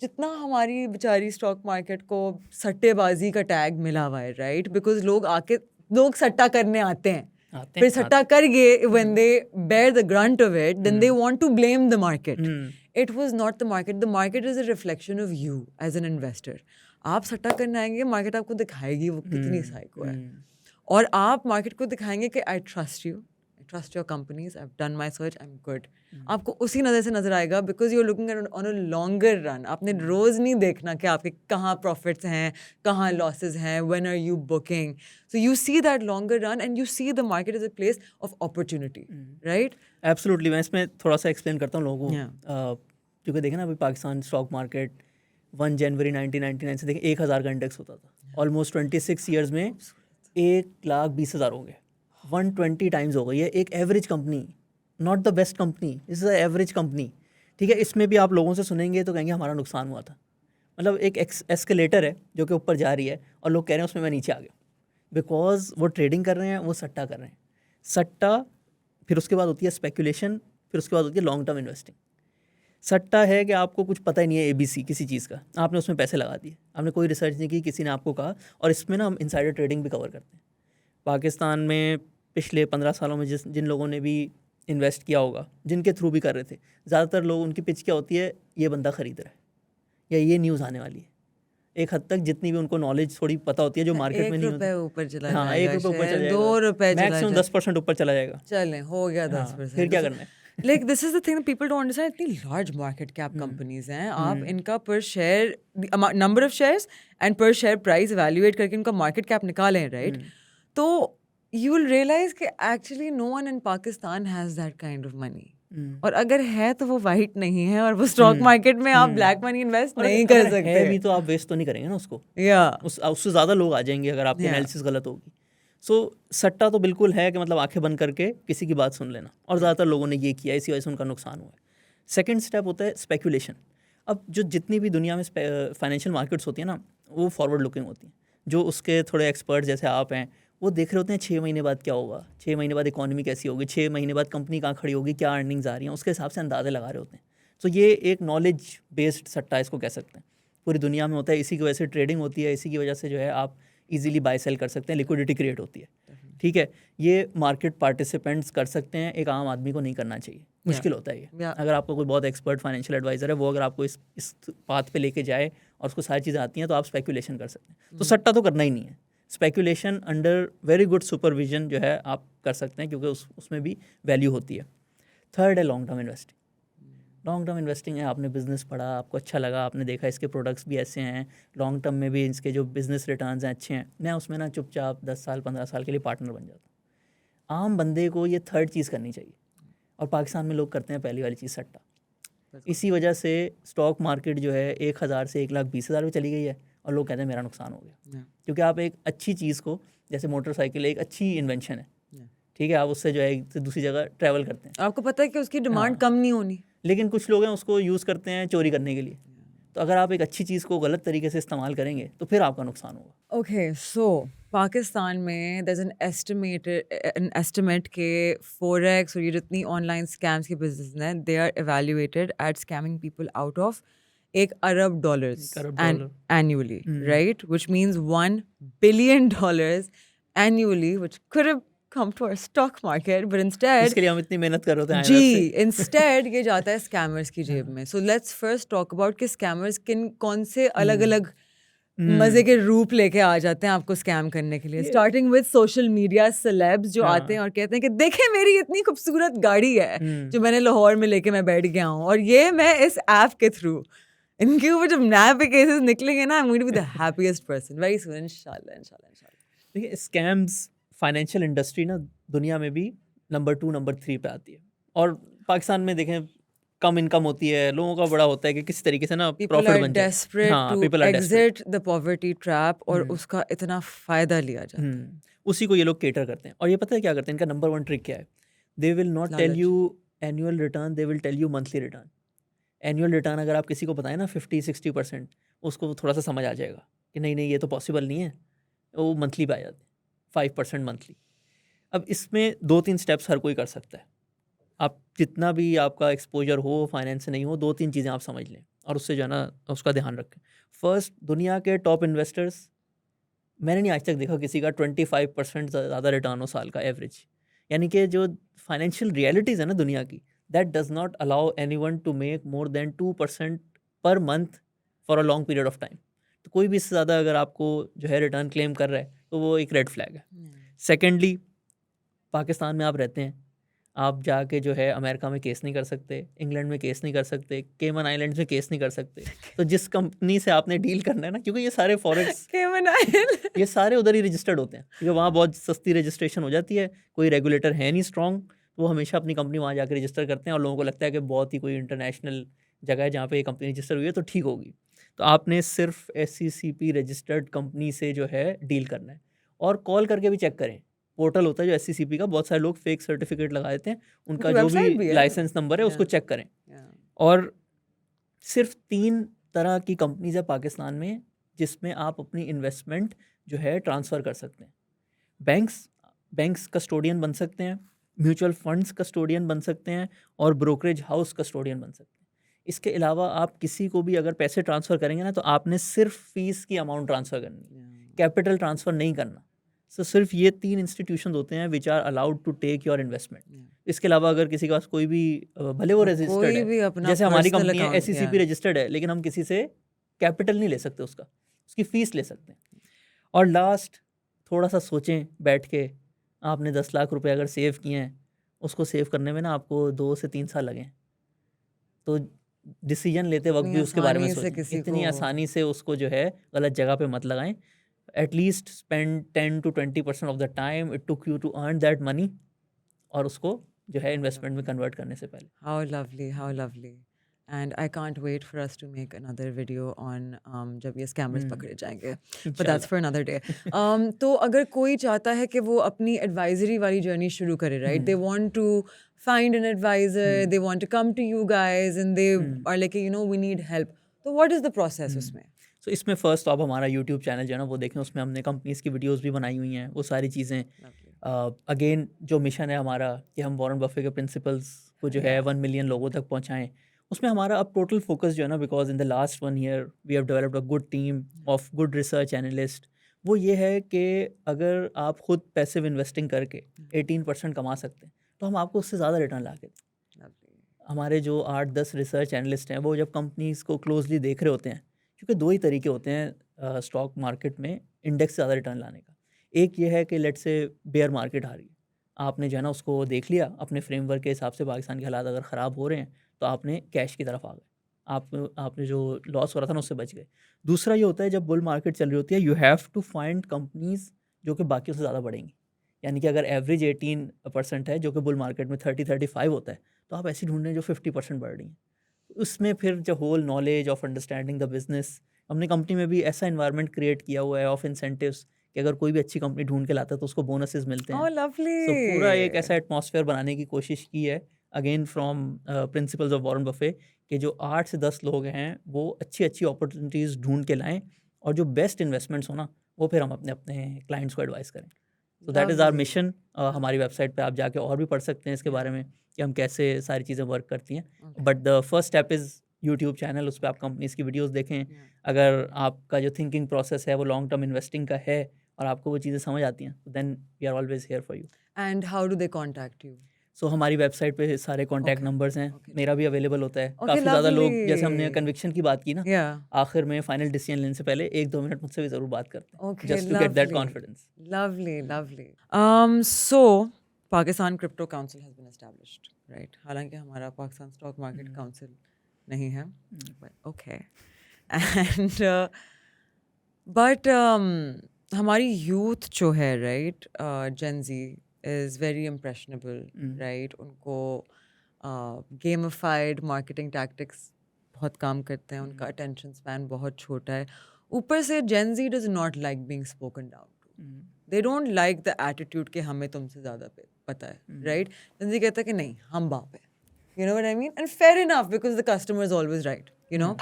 जितना हमारी बेचारी stock market को सट्टेबाजी का tag मिला हुआ है, राइट? बिकॉज लोग सट्टा करने आते हैं, फिर सट्टा कर गए, when they bear the grunt of it, then they want to blame the market. It was not the market. The market is a reflection of you as an investor. आप सट्टा करने आएंगे, मार्केट आपको दिखाएगी वो कितनी साइको है, और आप मार्केट को दिखाएंगे कि I trust you, I trust your companies, I have done my search, I am good. आपको उसी नज़र से नजर आएगा, because you are looking at on a longer run. आपने रोज़ नहीं देखना कि आपके कहाँ प्रॉफिट्स हैं, कहाँ लॉसेज हैं, when are you booking. So you see that longer run and you see the market is a place of opportunity, right? Absolutely. मैं इसमें थोड़ा सा एक्सप्लेन करता हूँ लोगों को, क्योंकि देखें ना अभी पाकिस्तान स्टॉक मार्केट 1 जनवरी 1999 से देखें 1,000 का इंडेक्स होता था. ऑलमोस्ट 26 ईयर्स में 1,20,000 हो गए, 120 टाइम्स हो गई है. एक average company, not the best company, is the average company. ठीक है, इसमें भी आप लोगों से सुनेंगे तो कहेंगे हमारा नुकसान हुआ था. मतलब एक एस्केलेटर है जो कि ऊपर जा रही है और लोग कह रहे हैं उसमें मैं नीचे आ गया, बिकॉज वो ट्रेडिंग कर रहे हैं, वो सट्टा कर रहे हैं. सट्टा, फिर उसके बाद होती है स्पेकुलेशन, फिर उसके बाद होती है लॉन्ग टर्म इन्वेस्टिंग. सट्टा है कि आपको कुछ पता ही नहीं है ABC किसी चीज़ का, आपने उसमें पैसे लगा दिए, आपने कोई रिसर्च नहीं की, किसी ने आपको कहा. और इसमें ना हम इनसाइडर ट्रेडिंग भी कवर करते हैं. पाकिस्तान में पिछले 15 सालों में जिन लोगों ने भी इन्वेस्ट किया होगा, जिनके थ्रू भी कर रहे थे, ज़्यादातर लोग उनकी पिच क्या होती है, ये बंदा ख़रीद रहा है या ये न्यूज़ आने वाली है. एक हद तक जितनी भी उनको नॉलेज थोड़ी पता होती है जो मार्केट में नहीं होती. ऊपर चला हाँ, जाएगा, 1 रुपये ऊपर चला जाएगा, 2 रुपये मैक्सिमम 10% ऊपर चला जाएगा. चलें, हो गया 10%. फिर क्या करना है? Like this is the thing that people don't understand. इतनी large market cap companies हैं, आप इनका per share number of shares and per share price evaluate करके इनका market cap निकालें, right? तो you will realize कि actually no one in Pakistan has that kind of money. और अगर है तो वो वाइट नहीं है, और वो स्टॉक मार्केट में आप ब्लैक मनी इन्वेस्ट नहीं कर सकते. है भी तो आप वेस्ट तो नहीं करेंगे ना उसको, उससे ज़्यादा लोग आ जाएंगे अगर आपकी एनालिसिस गलत होगी. सो सट्टा तो बिल्कुल है कि मतलब आंखें बंद करके किसी की बात सुन लेना, और ज़्यादातर लोगों ने ये किया, इसी वजह से उनका नुकसान हुआ है. सेकंड स्टेप होता है स्पेकुलेशन. अब जो जितनी भी दुनिया में फाइनेंशियल मार्केट्स होती हैं ना, वो फॉरवर्ड लुकिंग होती हैं. जो उसके थोड़े एक्सपर्ट जैसे आप हैं, वो देख रहे होते हैं 6 महीने बाद क्या होगा, 6 महीने बाद इकॉनमी कैसी होगी, 6 महीने बाद कंपनी कहाँ खड़ी होगी, क्या अर्निंग्स आ रही हैं, उसके हिसाब से अंदाजे लगा रहे होते हैं. तो ये एक नॉलेज बेस्ड सट्टा इसको कह सकते हैं, पूरी दुनिया में होता है. इसी की वजह से ट्रेडिंग होती है, इसी की वजह से जो है आप इजीली बाय सेल कर सकते हैं, लिक्विडिटी क्रिएट होती है. ठीक है, ये मार्केट पार्टिसिपेंट्स कर सकते हैं, एक आम आदमी को नहीं करना चाहिए. मुश्किल होता है ये. अगर आपको कोई बहुत एक्सपर्ट फाइनेंशियल एडवाइज़र है, वो अगर आपको इस पाथ पे लेके जाए और उसको सारी चीज़ें आती हैं, तो आप स्पेकुलेशन कर सकते हैं. तो सट्टा तो करना ही नहीं है. Speculation under very good supervision जो है आप कर सकते हैं, क्योंकि उसमें भी वैल्यू होती है. थर्ड है long term investing. Long term investing है, आपने बिज़नेस पढ़ा, आपको अच्छा लगा, आपने देखा इसके प्रोडक्ट्स भी ऐसे हैं, लॉन्ग टर्म में भी इसके जो बिज़नेस रिटर्न्स हैं अच्छे हैं, मैं उसमें ना चुपचाप 10 साल 15 साल के लिए पार्टनर बन जाता हूँ. आम बंदे को ये थर्ड चीज़ करनी चाहिए, और पाकिस्तान में लोग करते हैं पहली वाली चीज़ सट्टा. इसी वजह से स्टॉक मार्केट जो है 1,000 से 1,20,000 पे चली गई है और लोग कहते हैं मेरा नुकसान हो गया। क्योंकि आप एक अच्छी चीज़ को, जैसे मोटरसाइकिल एक अच्छी इन्वेंशन है, ठीक है, आप उससे जो है एक से दूसरी जगह ट्रैवल करते हैं, आपको पता है कि उसकी डिमांड कम नहीं होनी, लेकिन कुछ लोग हैं उसको यूज़ करते हैं चोरी करने के लिए। तो अगर आप एक अच्छी चीज़ को गलत तरीके से इस्तेमाल करेंगे तो फिर आपका नुकसान होगा। ओके, सो पाकिस्तान में there's an estimate के forex और ये जितनी ऑनलाइन स्कैम्स के बिजनेस हैं, they are evaluated at scamming people out of $1 Arab annually, right? Which means $1 billion annually, which could have come to our stock market, but instead इसके लिए हम इतनी मेहनत कर रहे थे जी, instead ये जाता है स्कैमर्स की जेब में। So let's first talk about कि स्कैमर्स कौन से अलग-अलग मजे के रूप लेके आ जाते हैं आपको स्कैम करने के लिए। Starting with social media celebs जो आते हैं और कहते हैं कि देखें मेरी इतनी खूबसूरत गाड़ी है जो मैंने लाहौर में लेके मैं बैठ गया हूँ और ये मैं इस ऐप के थ्रू, इनके ऊपर जब नए पे केसेस निकलेंगे ना, I am going to be the happiest person very soon इंशाल्लाह। देखिए, स्कैम्स फाइनेंशियल इंडस्ट्री ना दुनिया में भी नंबर 2 नंबर 3 पे आती है, और पाकिस्तान में देखें कम इनकम होती है, लोगों का बड़ा होता है कि किस तरीके से ना प्रॉफिट बन जाए। people are desperate to exit the poverty trap और उसका इतना फायदा लिया जाता है। उसी को ये लोग केटर करते हैं। और ये पता है क्या करते हैं, इनका नंबर 1 ट्रिक क्या है? They will not tell you annual return, they will tell you monthly return. Annual return अगर आप किसी को बताएं ना 50-60%, उसको थोड़ा सा समझ आ जाएगा कि नहीं नहीं ये तो पॉसिबल नहीं है, वो मंथली पे आ जाते हैं 5% मंथली। अब इसमें 2-3 स्टेप्स हर कोई कर सकता है। आप जितना भी आपका एक्सपोजर हो फाइनेंस से नहीं हो, 2-3 चीज़ें आप समझ लें और उससे जो है ना उसका ध्यान रखें। फर्स्ट, दुनिया के टॉप इन्वेस्टर्स, मैंने नहीं आज तक देखा किसी का 25% ज़्यादा रिटर्न हो साल का एवरेज। यानी कि जो फाइनेंशियल रियलिटीज़ है ना दुनिया की, that does not allow anyone to make more than 2% per month for a long period of time. तो कोई भी इससे ज़्यादा अगर आपको जो है रिटर्न क्लेम कर रहा है तो वो एक रेड फ्लैग है। सेकेंडली, पाकिस्तान में आप रहते हैं, आप जाके जो है अमेरिका में केस नहीं कर सकते, इंग्लैंड में केस नहीं कर सकते, केमन आइलैंड्स में केस नहीं कर सकते। तो जिस कंपनी से आपने डील करना है ना, क्योंकि ये सारे फॉरेक्स केमन आइलैंड ये सारे उधर ही रजिस्टर्ड होते हैं, क्योंकि वहाँ बहुत सस्ती रजिस्ट्रेशन हो जाती है, कोई रेगुलेटर है नहीं स्ट्रॉन्ग, तो वो हमेशा अपनी कंपनी वहाँ जाकर रजिस्टर करते हैं और लोगों को लगता है कि बहुत ही कोई इंटरनेशनल जगह है जहाँ पे ये कंपनी रजिस्टर हुई है तो ठीक होगी। तो आपने सिर्फ SCCP रजिस्टर्ड कंपनी से जो है डील करना है, और कॉल करके भी चेक करें। पोर्टल होता है जो SCCP का, बहुत सारे लोग फेक सर्टिफिकेट लगा देते हैं, उनका जो भी लाइसेंस नंबर है उसको चेक करें। और सिर्फ 3 तरह की कंपनीज है पाकिस्तान में जिसमें आप अपनी इन्वेस्टमेंट जो है ट्रांसफ़र कर सकते हैं। बैंक्स कस्टोडियन बन सकते हैं, म्यूचुअल फंड्स कस्टोडियन बन सकते हैं, और ब्रोकरेज हाउस कस्टोडियन बन सकते हैं। इसके अलावा आप किसी को भी अगर पैसे ट्रांसफ़र करेंगे ना, तो आपने सिर्फ फीस की अमाउंट ट्रांसफ़र करनी है, कैपिटल ट्रांसफ़र नहीं करना। सो सिर्फ ये 3 इंस्टीट्यूशन होते हैं which are allowed to take your investment. इसके अलावा अगर किसी के पास कोई भी भले वो रजिस्टर्ड है, जैसे हमारी कंपनी है SCCP रजिस्टर्ड है, लेकिन हम किसी से कैपिटल नहीं ले सकते, उसकी फ़ीस ले सकते हैं। और लास्ट, थोड़ा सा सोचें बैठ के, आपने 10 लाख रुपए अगर सेव किए हैं, उसको सेव करने में ना आपको 2 से 3 साल लगें, तो डिसीजन लेते वक्त भी उसके बारे में सोचें। इतनी आसानी से उसको जो है गलत जगह पे मत लगाएं। At least spend 10 to 20% of the time it took you to earn that money, और उसको जो है इन्वेस्टमेंट में कन्वर्ट करने से पहले। How lovely, how lovely. And I can't wait for us to make another video on जब ये स्कैमर्स पकड़े जाएंगे, but that's for another day. तो अगर कोई चाहता है कि वो अपनी एडवाइजरी वाली जर्नी शुरू करे, right? They want to find an advisor, they want to come to you guys and they are like, you know, we need help. तो what is the process उसमें? तो इसमें फ़र्स्ट आप हमारा यूट्यूब चैनल जो है ना वो देखें, उसमें हमने कंपनीज़ की वीडियोस भी बनाई हुई हैं, वो सारी चीज़ें। अगेन जो मिशन है हमारा कि हम वॉरेन बफे के प्रिंसिपल्स को जो है 1 मिलियन लोगों तक पहुंचाएं, उसमें हमारा अब टोटल फोकस जो है ना, because in the last 1 year we have developed a good team of good research analyst, वो ये है कि अगर आप खुद पैसिव इन्वेस्टिंग करके 18% कमा सकते हैं तो हम आपको उससे ज़्यादा रिटर्न ला के दें। हमारे जो 8-10 रिसर्च एनालिस्ट हैं वो जब कंपनीज़ को क्लोजली देख रहे होते हैं, क्योंकि 2 ही तरीके होते हैं स्टॉक मार्केट में इंडेक्स से ज़्यादा रिटर्न लाने का। एक ये है कि लेट्स से बेयर मार्केट आ रही है, आपने जो है ना उसको देख लिया, अपने फ्रेमवर्क के हिसाब से पाकिस्तान के हालात अगर ख़राब हो रहे हैं तो आपने कैश की तरफ आ गए, आपने जो लॉस हो रहा था ना उससे बच गए। दूसरा ये होता है जब बुल मार्केट चल रही होती है, you have to find companies जो कि बाकियों से ज़्यादा बढ़ेंगी। यानी कि अगर एवरेज 18% है जो कि बुल मार्केट में 30-35 होता है, तो आप ऐसी ढूंढ रहे हैं जो 50% बढ़ रही हैं। उसमें फिर जो whole knowledge of understanding the business, हमने कंपनी में भी ऐसा इन्वायरमेंट क्रिएट किया हुआ है ऑफ इंसेंटिव्स कि अगर कोई भी अच्छी कंपनी ढूंढ के लाता है तो उसको बोनसेस मिलते Oh, हैं। lovely. सो पूरा एक ऐसा एटमॉस्फेयर बनाने की कोशिश की है, again from principles of Warren Buffett, कि जो 8 से 10 लोग हैं वो अच्छी अच्छी अपॉर्चुनिटीज़ ढूंढ के लाएं और जो बेस्ट इन्वेस्टमेंट्स हो ना वो फिर हम अपने अपने क्लाइंट्स को एडवाइस करें। So that is our Lovely. Mission. हमारी वेबसाइट पे आप जाके और भी पढ़ सकते हैं इसके बारे में कि हम कैसे सारी चीज़ें वर्क करती हैं। Okay. But the first step is YouTube channel, उस पर आप कंपनीज की वीडियोस देखें। Yeah. अगर आपका जो थिंकिंग प्रोसेस है वो लॉन्ग टर्म इन्वेस्टिंग का है और आपको वो चीज़ें समझ आती हैं, then we are always here for you. And how do they contact you? So हमारी वेबसाइट पे सारे कॉन्टैक्ट Okay. नंबर्स हैं, Okay. मेरा भी अवेलेबल होता है। Okay, काफ़ी ज़्यादा लोग, lovely. जैसे हमने कन्विक्शन की बात की ना, Yeah. आखिर में फाइनल डिसीजन लेने से पहले 1-2 मिनट मुझसे भी ज़रूर बात करते हैं, Okay, just to get that lovely. Confidence. Lovely, lovely. So Pakistan Crypto Council has been established, right? हालांकि हमारा पाकिस्तान स्टॉक मार्केट काउंसिल नहीं है, but okay. And but हमारी यूथ जो है, right, Gen Z is very impressionable, right? उनको gamified marketing tactics बहुत काम करते हैं, उनका attention span बहुत छोटा है। ऊपर से Gen Z does not like being spoken down to. They don't like the attitude कि हमें तुमसे ज़्यादा पता है, right? Gen Z कहता है कि नहीं, हम बाप है. You know what I mean? And fair enough, because the customer is always right, you know?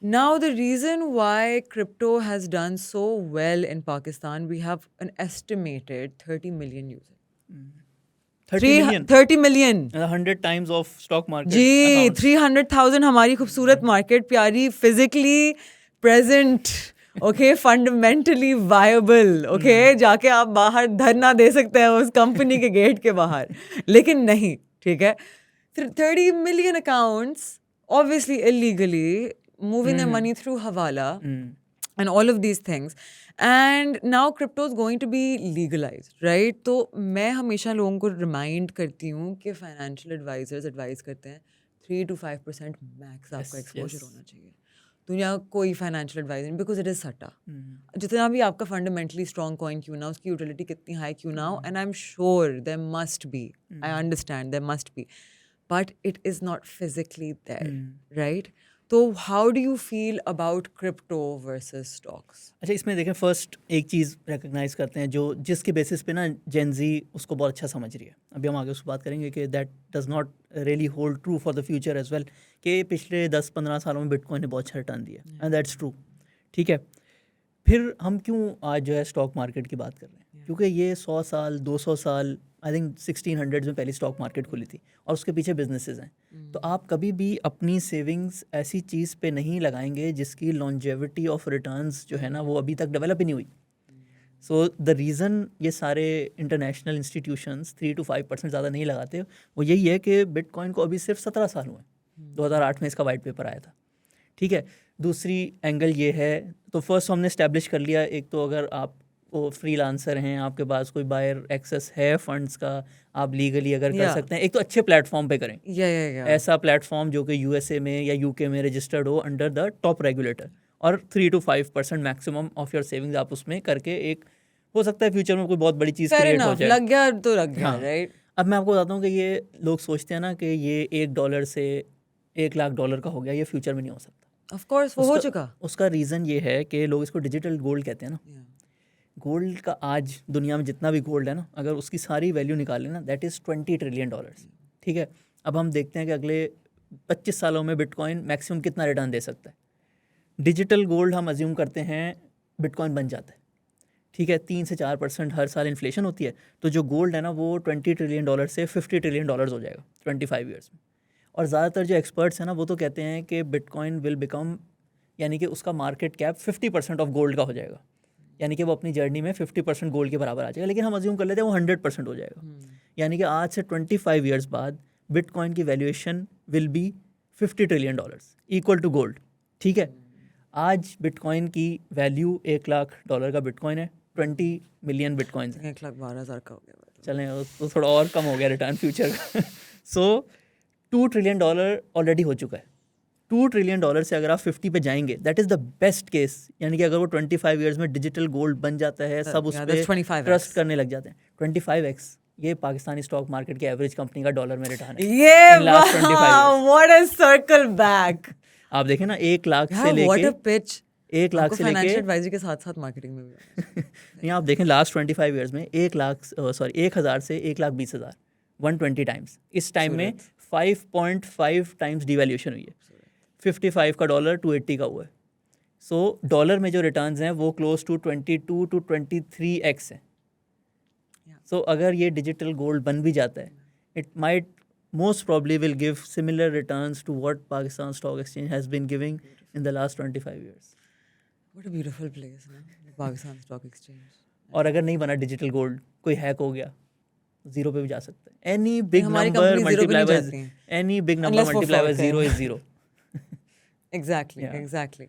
Now, the reason why crypto has done so well in Pakistan, we have an estimated 30 million users. 30 million? 30 million. 100 times of stock market ji, accounts. 300,000 हमारी खूबसूरत market, प्यारी, physically present, okay, fundamentally viable, okay, जाके आप बाहर धरना दे सकते हैं उस कंपनी के गेट के बाहर, लेकिन नहीं, ठीक है? 30 million accounts, obviously illegally, moving their money through Hawala and all of these things. And now crypto is going to be legalized, right? तो मैं हमेशा लोगों को remind करती हूँ कि financial advisors advise करते हैं 3 to 5% max आपका exposure होना चाहिए। दुनिया का कोई फाइनेंशियल एडवाइजर नहीं, बिकॉज इट इज सट्टा। जितना भी आपका फंडामेंटली स्ट्रॉन्ग कॉइन क्यों ना, उसकी यूटिलिटी कितनी हाई क्यों ना हो, and I am sure there must be, I understand there must be, but it is not physically there, right? तो how do you feel about crypto versus stocks? अच्छा, इसमें देखें, फर्स्ट एक चीज़ रिकग्नाइज करते हैं जो जिसके बेसिस पे ना जेन जी उसको बहुत अच्छा समझ रही है। अभी हम आगे उसको बात करेंगे कि that does not really hold true for the future as well, कि पिछले 10-15 सालों में बिटकॉइन ने बहुत अच्छा रिटर्न दिया, एंड दैट्स ट्रू, ठीक है। फिर हम क्यों आज जो है स्टॉक मार्केट की बात कर रहे हैं? क्योंकि ये 100 साल 200 साल, आई थिंक 1600 में पहली स्टॉक मार्केट खुली थी, और उसके पीछे बिजनेसेस हैं। तो आप कभी भी अपनी सेविंग्स ऐसी चीज़ पे नहीं लगाएंगे जिसकी लॉन्जेविटी ऑफ रिटर्न्स जो है ना वो अभी तक डेवलप ही नहीं हुई। सो द रीज़न ये सारे इंटरनेशनल इंस्टीट्यूशंस 3 to 5% ज़्यादा नहीं लगाते, वो यही है कि बिटकॉइन को अभी सिर्फ 17 साल हुए, 2008 में इसका वाइट पेपर आया था, ठीक है। दूसरी एंगल ये है, तो फर्स्ट हमने इस्टेब्लिश कर लिया, एक तो अगर आप वो फ्रीलांसर हैं, आपके पास कोई बायर एक्सेस है फंड्स का, आप लीगली अगर कर सकते हैं, एक तो अच्छे प्लेटफॉर्म पे करें, ऐसा प्लेटफॉर्म जो कि यूएसए में या यूके में रजिस्टर्ड हो अंडर द टॉप रेगुलेटर, और 3 to 5% maximum of your savings आप उसमें करके, एक हो सकता है फ्यूचर में कोई बहुत बड़ी चीज़ क्रिएट हो जाए। लग गया तो लग गया, राइट? अब मैं आपको बताता हूँ कि ये लोग सोचते हैं ना कि ये $1 से $1,00,000 का हो गया, ये फ्यूचर में नहीं हो सकता। ऑफ कोर्स वो हो चुका। उसका रीज़न ये है कि लोग इसको डिजिटल गोल्ड कहते हैं ना। गोल्ड का आज दुनिया में जितना भी गोल्ड है ना, अगर उसकी सारी वैल्यू निकालें ना, दैट इज़ $20 trillion, ठीक है। अब हम देखते हैं कि अगले 25 सालों में बिटकॉइन मैक्सिमम कितना रिटर्न दे सकता है। डिजिटल गोल्ड हम अज्यूम करते हैं बिटकॉइन बन जाता है, ठीक है। 3 से 4% हर साल इन्फ्लेशन होती है, तो जो गोल्ड है ना वो $20 trillion से $50 trillion हो जाएगा 25 ईयर्स में। और ज़्यादातर जो एक्सपर्ट्स हैं ना वो तो कहते हैं कि बिटकॉइन विल बिकम, यानी कि उसका मार्केट कैप 50% ऑफ गोल्ड का हो जाएगा, यानी कि वो अपनी जर्नी में 50% गोल्ड के बराबर आ जाएगा। लेकिन हम अज्यूम कर लेते हैं वो 100% हो जाएगा, यानी कि आज से 25 ईयर्स बाद बिटकॉइन की valuation will be $50 trillion equal to gold, ठीक है। आज बिटकॉइन की वैल्यू $1,00,000 का बिटकॉइन है, 20 मिलियन बिटकॉइन है। 1,12,000 का हो गया, चलें तो थोड़ा और कम हो गया रिटर्न फ्यूचर का। सो $2 trillion ऑलरेडी हो चुका है। $2 trillion से अगर आप 50 पे जाएंगे, that is the best case, यानी कि अगर वो 25 ईयर्स में डिजिटल गोल्ड बन जाता है, सब उस पर ट्रस्ट करने लग जाते हैं, 25x ये पाकिस्तानी स्टॉक मार्केट के एवरेज कंपनी का डॉलर में रिटर्न है ये in last 25 years. What a circle back. आप देखें ना 1 लाख से व्हाट लेके अ पिच। 1 लाख से लेके फाइनेंशियल एडवाइजर के साथ मार्केटिंग में भी नहीं आप देखें लास्ट 25 इयर्स में 1,000 से 1,20,000 120 टाइम्स। इस टाइम में 5.5 टाइम्स डिवैल्यूएशन हुई है। 55 का डॉलर 280 का हुआ है। सो डॉलर में जो रिटर्न्स हैं वो क्लोज टू 22 टू 23x है। सो अगर ये डिजिटल गोल्ड बन भी जाता है it might most probably will give similar returns to what Pakistan Stock Exchange has been giving in the last 25 years. What a beautiful place, na? Pakistan Stock Exchange. और अगर नहीं बना डिजिटल गोल्ड, कोई hack हो गया, zero पे भी जा सकता है। Any big number multiply by zero is zero. Exactly, Yeah. exactly.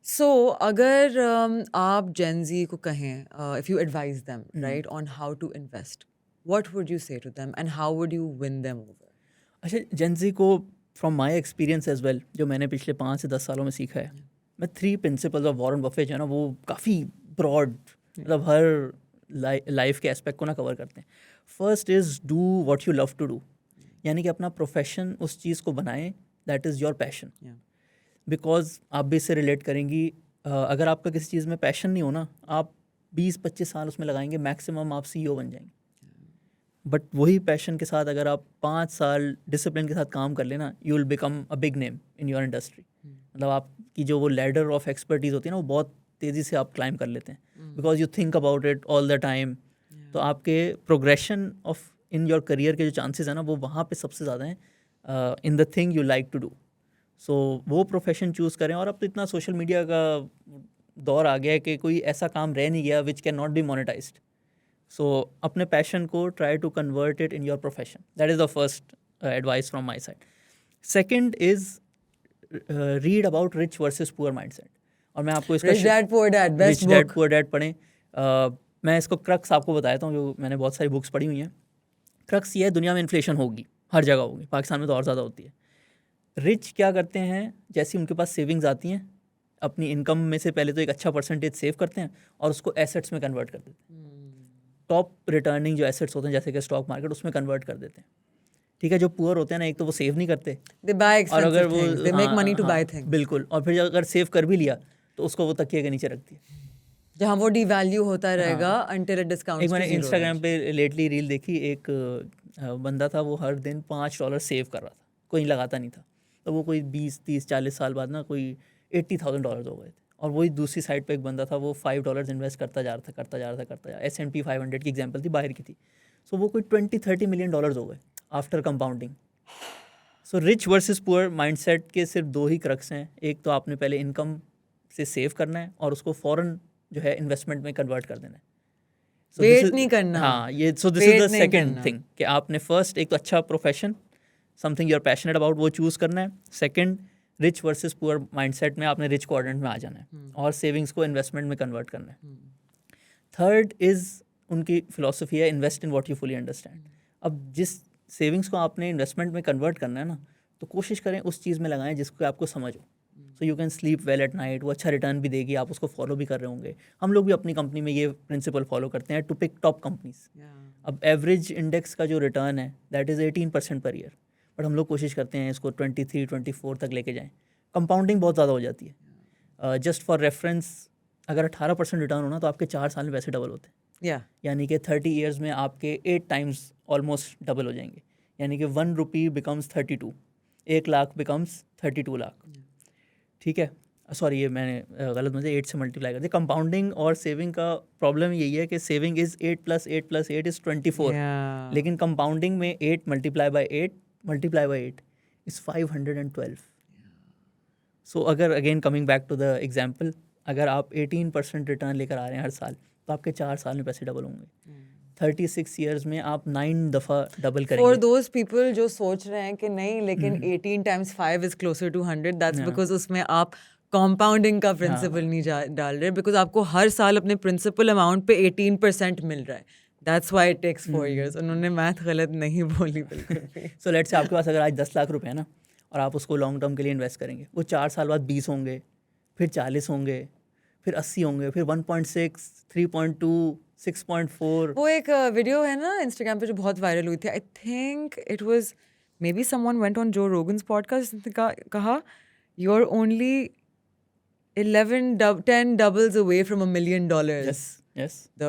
So अगर आप Gen Z को कहें, if you advise them, right, on how to invest, what would you say to them and how would you win them over? अच्छा Gen Z को from my experience as well जो मैंने पिछले 5 से 10 सालों में सीखा है, मैं 3 प्रिंसिपल्स ऑफ वॉरेन बफेट जो है ना वो काफ़ी ब्रॉड मतलब हर लाइफ के एस्पेक्ट को ना कवर करते हैं। First is do what you love to do, यानी कि अपना प्रोफेशन उस चीज़ को बनाएं that is your passion. Because आप भी इससे रिलेट करेंगी, अगर आपका किसी चीज़ में पैशन नहीं हो ना, आप 20-25 साल उसमें लगाएंगे मैक्सिमम आप CEO बन जाएंगे। बट वही पैशन के साथ अगर आप 5 साल डिसिप्लिन के साथ काम कर लेना, you will become a big name in your industry. मतलब आपकी जो वो लैडर ऑफ एक्सपर्टीज होती है ना वो बहुत तेज़ी से आप क्लाइम कर लेते हैं because you think about it all the time. तो आपके progression of in your career के जो चांसेस हैं ना वो वहाँ पे सबसे ज़्यादा हैं in the thing you like to do. So वो प्रोफेशन चूज़ करें। और अब तो इतना सोशल मीडिया का दौर आ गया है कि कोई ऐसा काम रह नहीं गया which can not be monetised. So अपने पैशन को try to convert it in your profession, that is the first advice from my side. Second is read about rich versus poor mindset. और मैं आपको इसका Rich Dad Poor Dad, best rich dad book. Poor dad पढ़ें। मैं इसको crux आपको बताता हूँ, जो मैंने बहुत सारी बुक्स पढ़ी हुई हैं। क्रक्स ये है, दुनिया में इन्फ्लेशन होगी, हर जगह होगी, पाकिस्तान में तो और ज़्यादा होती है। रिच क्या करते हैं, जैसे उनके पास सेविंग्स आती हैं, अपनी इनकम में से पहले तो एक अच्छा परसेंटेज सेव करते हैं और उसको एसेट्स में कन्वर्ट कर देते हैं। टॉप रिटर्निंग जो एसेट्स होते हैं जैसे कि स्टॉक मार्केट, उसमें कन्वर्ट कर देते हैं। ठीक है, जो पुअर होते हैं ना, एक तो वो सेव नहीं करते They buy और अगर expensive वो things. They make money to buy things. बिल्कुल, और फिर अगर सेव कर भी लिया तो उसको वो तकिए के नीचे रखती है। जहाँ वो डिवैल्यू होता रहेगा until it discounts एक to मैंने zero. इंस्टाग्राम पे लेटली रील देखी, एक बंदा था वो हर दिन $5 सेव कर रहा था, कोई लगाता नहीं था। तो वो कोई 20-30-40 साल बाद ना कोई $80,000 हो गए थे। और वही दूसरी साइड पे एक बंदा था वो $5 इन्वेस्ट करता जा रहा था। S&P 500 की एग्जांपल थी, बाहर की थी। सो वो कोई $20-30 मिलियन हो गए after compounding. So rich versus poor mindset के सिर्फ 2 ही क्रक्स हैं। एक तो आपने पहले इनकम से सेव करना है और उसको फ़ौरन जो है इन्वेस्टमेंट में कन्वर्ट कर देना है। वेट नहीं करना। हाँ, ये this is the second thing कि आपने फर्स्ट एक तो अच्छा profession, something you are passionate about, वो चूज़ करना है। Second, rich versus poor mindset में आपने रिच क्वाड्रेंट में आ जाना है और सेविंग्स को इन्वेस्टमेंट में कन्वर्ट करना है। थर्ड इज़ उनकी फिलॉसफी है invest in what you fully understand. अब जिस सेविंग्स को आपने इन्वेस्टमेंट में कन्वर्ट करना है ना, तो कोशिश करें उस चीज़ में लगाएं जिसको आपको समझ हो। So you can sleep well at night, वो अच्छा रिटर्न भी देगी, आप उसको फॉलो भी कर रहे होंगे। हम लोग भी अपनी कंपनी में ये प्रिंसिपल फॉलो करते हैं टू पिक टॉप कंपनीज। अब एवरेज इंडेक्स का जो रिटर्न है that is 18% per year, but हम लोग कोशिश करते हैं इसको 23-24 तक लेके जाएँ। कंपाउंडिंग बहुत ज़्यादा हो जाती है। जस्ट फॉर रेफरेंस, अगर 18% रिटर्न होना तो आपके 4 साल में पैसे डबल होते हैं। यानी कि 30 ईयर्स में आपके 8 टाइम्स ऑलमोस्ट डबल हो जाएंगे। यानी कि 1 रुपी बिकम्स 32, 1 लाख बिकम्स 32 लाख। ठीक है, सॉरी ये मैंने गलत मतलब 8 से मल्टीप्लाई कर दिया। कंपाउंडिंग और सेविंग का प्रॉब्लम यही है कि सेविंग इज़ 8 + 8 + 8 इज़ 24, लेकिन कंपाउंडिंग में 8 × 8 इज़ 512। सो अगर again coming back to the example, अगर आप 18% रिटर्न लेकर आ रहे हैं हर साल, तो आपके 4 साल में पैसे डबल होंगे। 36 ईयर्स में आप 9 दफ़ा डबल करेंगे। फॉर दोज पीपल जो सोच रहे हैं कि नहीं लेकिन 18 × 5 is closer to 100, that's because उसमें आप कंपाउंडिंग का प्रिंसिपल नहीं डाल रहे, बिकॉज आपको हर साल अपने प्रिंसिपल अमाउंट पे 18% मिल रहा है। That's why it takes 4 years. उन्होंने मैथ गलत नहीं बोली बिल्कुल भी। सो लेट्स से आपके पास अगर आज 10 लाख रुपए है ना, और आप उसको लॉन्ग टर्म के लिए इन्वेस्ट करेंगे, वो 4 साल बाद 20 होंगे, फिर 40 होंगे, फिर 80 होंगे, फिर 1.6, 3.2, 6.4 वो एक वीडियो है ना इंस्टाग्राम पे जो बहुत वायरल हुई थी. I think it was maybe someone went on Joe Rogan's podcast, जिसने कहा you are only 10 doubles away from $1 million. yes. The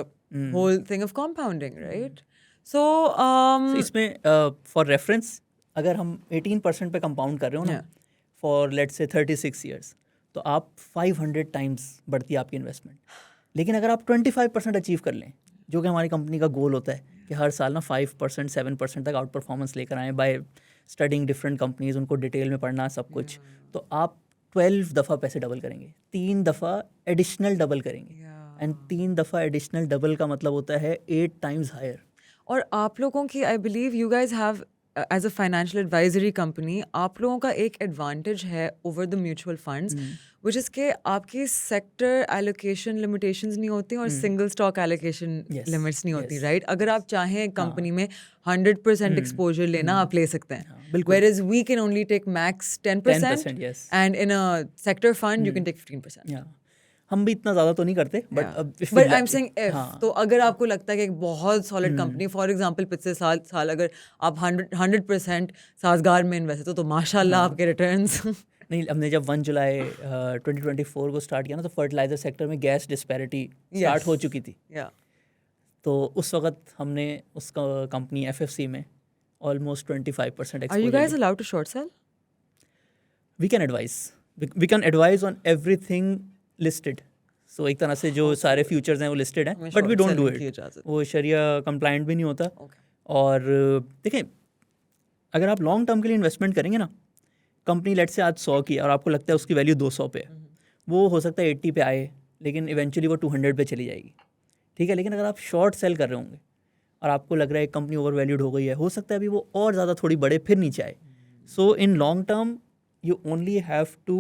whole thing of compounding, right? So So इसमें फॉर रेफरेंस अगर हम 18% पे compound कर रहे हो ना Yeah. For let's say 36 years, तो आप 500 टाइम्स बढ़ती है आपकी इन्वेस्टमेंट. लेकिन अगर आप 25% अचीव कर लें, जो कि हमारी कंपनी का गोल होता है कि हर साल ना 5% 7% तक आउट परफॉर्मेंस लेकर आएँ बाय स्टडिंग डिफरेंट कंपनीज, उनको डिटेल में पढ़ना सब कुछ, तो आप 12 दफ़ा पैसे डबल करेंगे, 3 दफ़ा एडिशनल डबल करेंगे. एंड 3 दफ़ा एडिशनल डबल का मतलब होता है 8 टाइम्स हायर. और आप लोगों की, I believe you guys have as a financial advisory company, आप लोगों का एक एडवांटेज है over the mutual funds, which is के आपकी सेक्टर एलोकेशन लिमिटेशंस नहीं होती और सिंगल स्टॉक एलोकेशन लिमिट्स नहीं होती, राइट? अगर आप चाहें कंपनी में 100% एक्सपोजर लेना, आप ले सकते हैं. Whereas we can only take max 10%, yes. and in a sector fund you can take 15%. Yeah. हम भी इतना ज़्यादा तो नहीं करते, but I'm saying if, तो अगर आपको लगता है कि एक बहुत सॉलिड कंपनी, फॉर एग्जांपल पिछले साल अगर आप 100% साजगार में इन्वेस्ट तो माशाल्लाह आपके रिटर्न्स. नहीं, हमने जब 1 जुलाई 2024 को स्टार्ट किया ना, तो फर्टिलाइजर सेक्टर में गैस डिस्पैरिटी स्टार्ट हो चुकी थी. तो उस वक्त हमने उस कंपनी FFC में almost 25% exposure. Are you guys allowed to short sell? We can advise. We can advise on everything listed. So एक तरह से जो सारे futures हैं वो listed हैं, but we don't do it. वो शरिया compliant भी नहीं होता. और देखें, अगर आप लॉन्ग टर्म के लिए इन्वेस्टमेंट करेंगे ना, कंपनी लेट से आज 100 की और आपको लगता है उसकी वैल्यू 200 पे है, वो हो सकता है 80 पे आए, लेकिन इवेंचुअली वो 200 पे चली जाएगी. ठीक है, लेकिन अगर आप शॉर्ट सेल कर रहे होंगे और आपको लग रहा है कंपनी ओवर वैल्यूड हो गई है, हो सकता है अभी वो और ज़्यादा थोड़ी बढ़े फिर नीचे आए. So in long term you only have to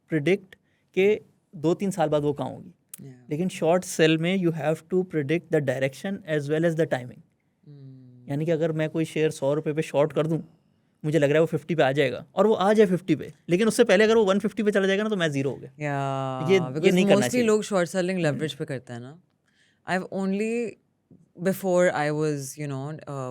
predict के 2-3 साल बाद वो कहाँ होगी. लेकिन शॉर्ट सेल में you have to predict the direction as well as the timing. यानी कि अगर मैं कोई शेयर 100 रुपये पे शॉर्ट कर दूँ, मुझे लग रहा है वो 50 पे आ जाएगा और वो आ जाए 50 पे, लेकिन उससे पहले अगर वो 150 पे चला जाएगा ना, तो मैं जीरो हो गया. ये नहीं करना चाहिए. लोग शॉर्ट सेलिंग लेवरेज पे करते हैं ना. I've only, before I was,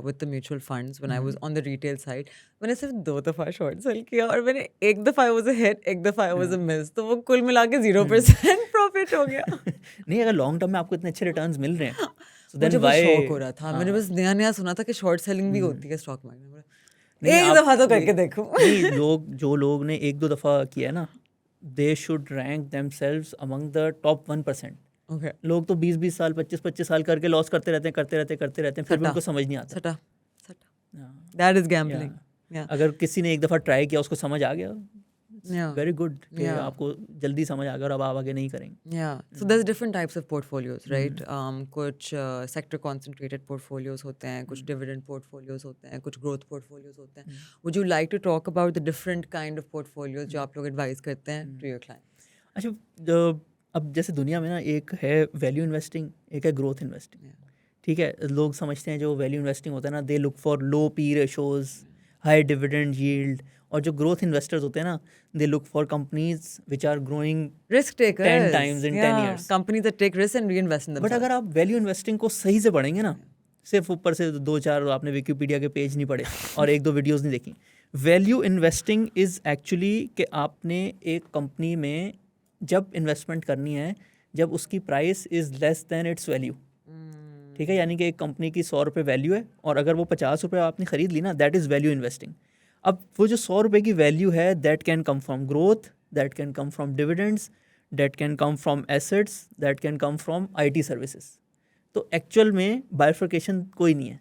with the mutual funds, when I was on the retail side, मैंने सिर्फ 2 दफ़ा short sell किया और मैंने एक दफ़ा I was a hit, एक दफ़ा I was a miss, तो वो कुल मिला के 0% profit हो गया. नहीं, अगर लॉन्ग टर्म में आपको इतने अच्छे रिटर्न्स मिल रहे हैं, so then why शौक हो रहा था. मैंने बस नया सुना था कि शॉर्ट सेलिंग भी होती है स्टॉक मार्केट में. एक दफ़ा तो करके देखो. नहीं, जो लोग ने 1-2 दफ़ा किया है ना, they should rank themselves among the top 1%. लोग तो 20-20 साल 25-25 साल करके लॉस करते रहते हैं, फिर भी उनको समझ नहीं आता. सटा. That is gambling. अगर किसी ने एक दफ़ा ट्राई किया, उसको समझ आ गया, वेरी गुड, आपको जल्दी समझ आ गया और अब आप आगे नहीं करेंगे. So there's different types of portfolios, right? कुछ sector concentrated portfolios होते हैं, कुछ dividend portfolios होते हैं, कुछ growth portfolios होते हैं. Would you like to talk about the different kind of portfolios जो आप लोग advise करते हैं to your clients? अच्छा, अब जैसे दुनिया में ना एक है वैल्यू इन्वेस्टिंग, एक है ग्रोथ इन्वेस्टिंग. ठीक है, लोग समझते हैं जो वैल्यू इन्वेस्टिंग होता है ना, they look for low P ratios, high dividend yield. और जो ग्रोथ इन्वेस्टर्स होते हैं ना, they look for companies which are growing risk takers 10 times in 10 years. Companies that take risk and reinvest in but अगर आप value investing को सही से पढ़ेंगे ना, सिर्फ ऊपर से 2-4 आपने विकिपीडिया के पेज नहीं पढ़े और 1-2 वीडियोज़ नहीं देखी. वैल्यू इन्वेस्टिंग इज़ एक्चुअली कि आपने एक कंपनी में जब इन्वेस्टमेंट करनी है जब उसकी price is less than it's value. ठीक है, यानी कि एक कंपनी की 100 रुपये वैल्यू है और अगर वो 50 रुपये आपने ख़रीद ली ना, दैट इज़ वैल्यू इन्वेस्टिंग. अब वो जो 100 रुपये की वैल्यू है, that can come from growth, that can come from dividends, that can come from assets, that can come from IT services. तो एक्चुअल में बाइफर्केशन कोई नहीं है.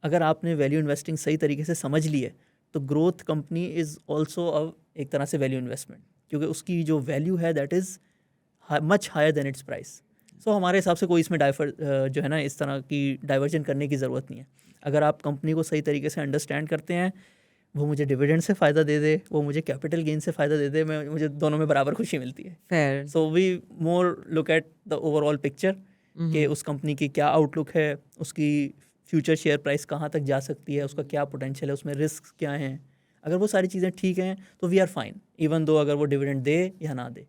अगर आपने वैल्यू इन्वेस्टिंग सही तरीके से समझ ली है, तो ग्रोथ कंपनी इज़ ऑल्सो एक तरह से वैल्यू इन्वेस्टमेंट, क्योंकि उसकी जो वैल्यू है that is much higher than its price. So हमारे हिसाब से कोई इसमें जो है ना, इस तरह की डाइवर्जन करने की ज़रूरत नहीं है. अगर आप कंपनी को सही तरीके से अंडरस्टैंड करते हैं, वो मुझे डिविडेंड से फ़ायदा दे दे, वो मुझे कैपिटल गेन से फ़ायदा दे दे, मुझे दोनों में बराबर खुशी मिलती है. So we more look at the overall picture कि उस कंपनी की क्या आउटलुक है, उसकी फ्यूचर शेयर प्राइस कहाँ तक जा सकती है, उसका क्या पोटेंशियल है, उसमें रिस्क क्या हैं. अगर वो सारी चीज़ें ठीक हैं तो we are fine, even though अगर वो डिविडेंड दे या ना दे.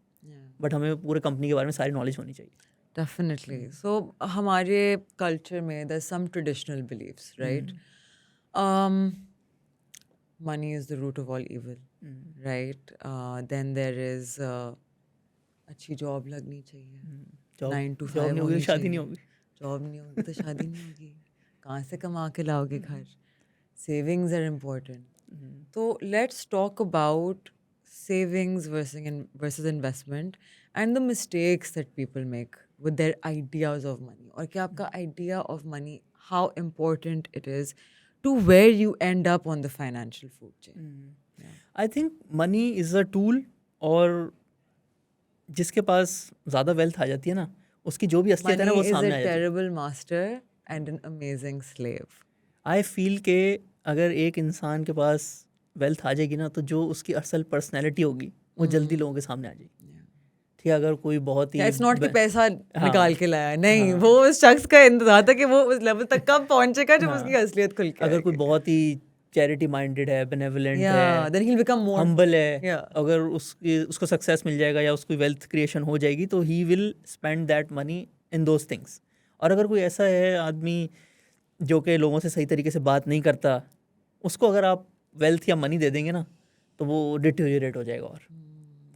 बट हमें पूरे कंपनी के बारे में सारी नॉलेज होनी चाहिए. Definitely. So हमारे culture में there's some traditional beliefs, right? Money is the root of all evil, right? Then there is अच्छी job लगनी चाहिए, 9 to 5 जॉब नहीं होगी तो होनी शादी नहीं चाहिए, होगी। job नहीं होगी तो शादी नहीं होगी, कहाँ से कमा के लाओगे घर, savings are important. So let's talk about savings versus investment and the mistakes that people make with their ideas of money. और क्या आपका idea of money, how important it is to where you end up on the financial food chain. I think money is a tool, और जिसके पास ज़्यादा wealth आ जाती है ना, उसकी जो भी असलियत है ना Money वो is सामने a आ जाती है। terrible master and an amazing slave. I feel के अगर एक इंसान के पास वेल्थ आ जाएगी ना, तो जो उसकी असल पर्सनैलिटी होगी वो जल्दी लोगों के सामने आ जाएगी। ठीक है, अगर कोई बहुत ही It's not कि पैसा हाँ, निकाल के लाया, नहीं, वो उस शख्स का इंतजार था कि वो उस लेवल तक कब पहुंचेगा जब उसकी असलियत खुल के अगर कोई बहुत ही चैरिटी माइंडेड है, बेनेवलेंट है, then he'll become more humble है, Yeah. अगर उसको सक्सेस मिल जाएगा या उसको वेल्थ क्रिएशन हो जाएगी, तो he will spend that money in those things. और अगर कोई ऐसा है आदमी जो कि लोगों से सही तरीके से बात नहीं करता, उसको अगर आप वेल्थ या मनी दे देंगे ना, तो वो डिटेरियोरेट हो जाएगा। और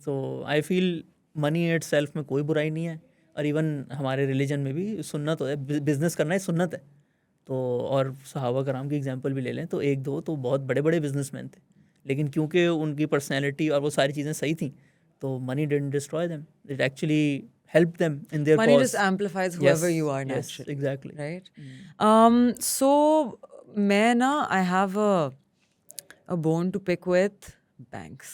so I feel money itself में कोई बुराई नहीं है, और इवन हमारे रिलीजन में भी सुन्नत है, बिजनेस करना ही सुन्नत है। तो और सहाबा कराम की एग्जांपल भी ले लें तो एक दो तो बहुत बड़े बड़े बिजनेसमैन थे, लेकिन क्योंकि उनकी पर्सनैलिटी और वो सारी चीज़ें सही थी, तो money didn't destroy them, it actually help them in their money cause. just amplifies whoever Yes, you are yes, naturally. exactly. Right? So मैं ना I have a bone to pick with banks.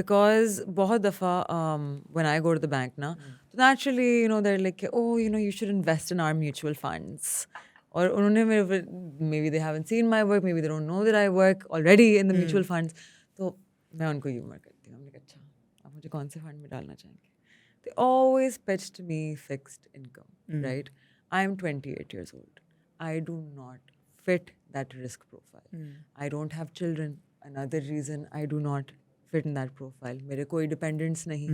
Because बहुत दफ़ा when I go to the bank ना, तो naturally they're like, oh you should invest in our mutual funds. और उन्होंने मेरे maybe they haven't seen my work, maybe they don't know that I work already in the mutual funds. तो मैं उनको humour करती हूँ, I'm like, अच्छा आप मुझे कौन से फंड में डालना चाहेंगे? They always pitched me fixed income, right? I'm 28 years old. I do not fit that risk profile. I don't have children. Another reason I do not fit in that profile. मेरे कोई dependents नहीं.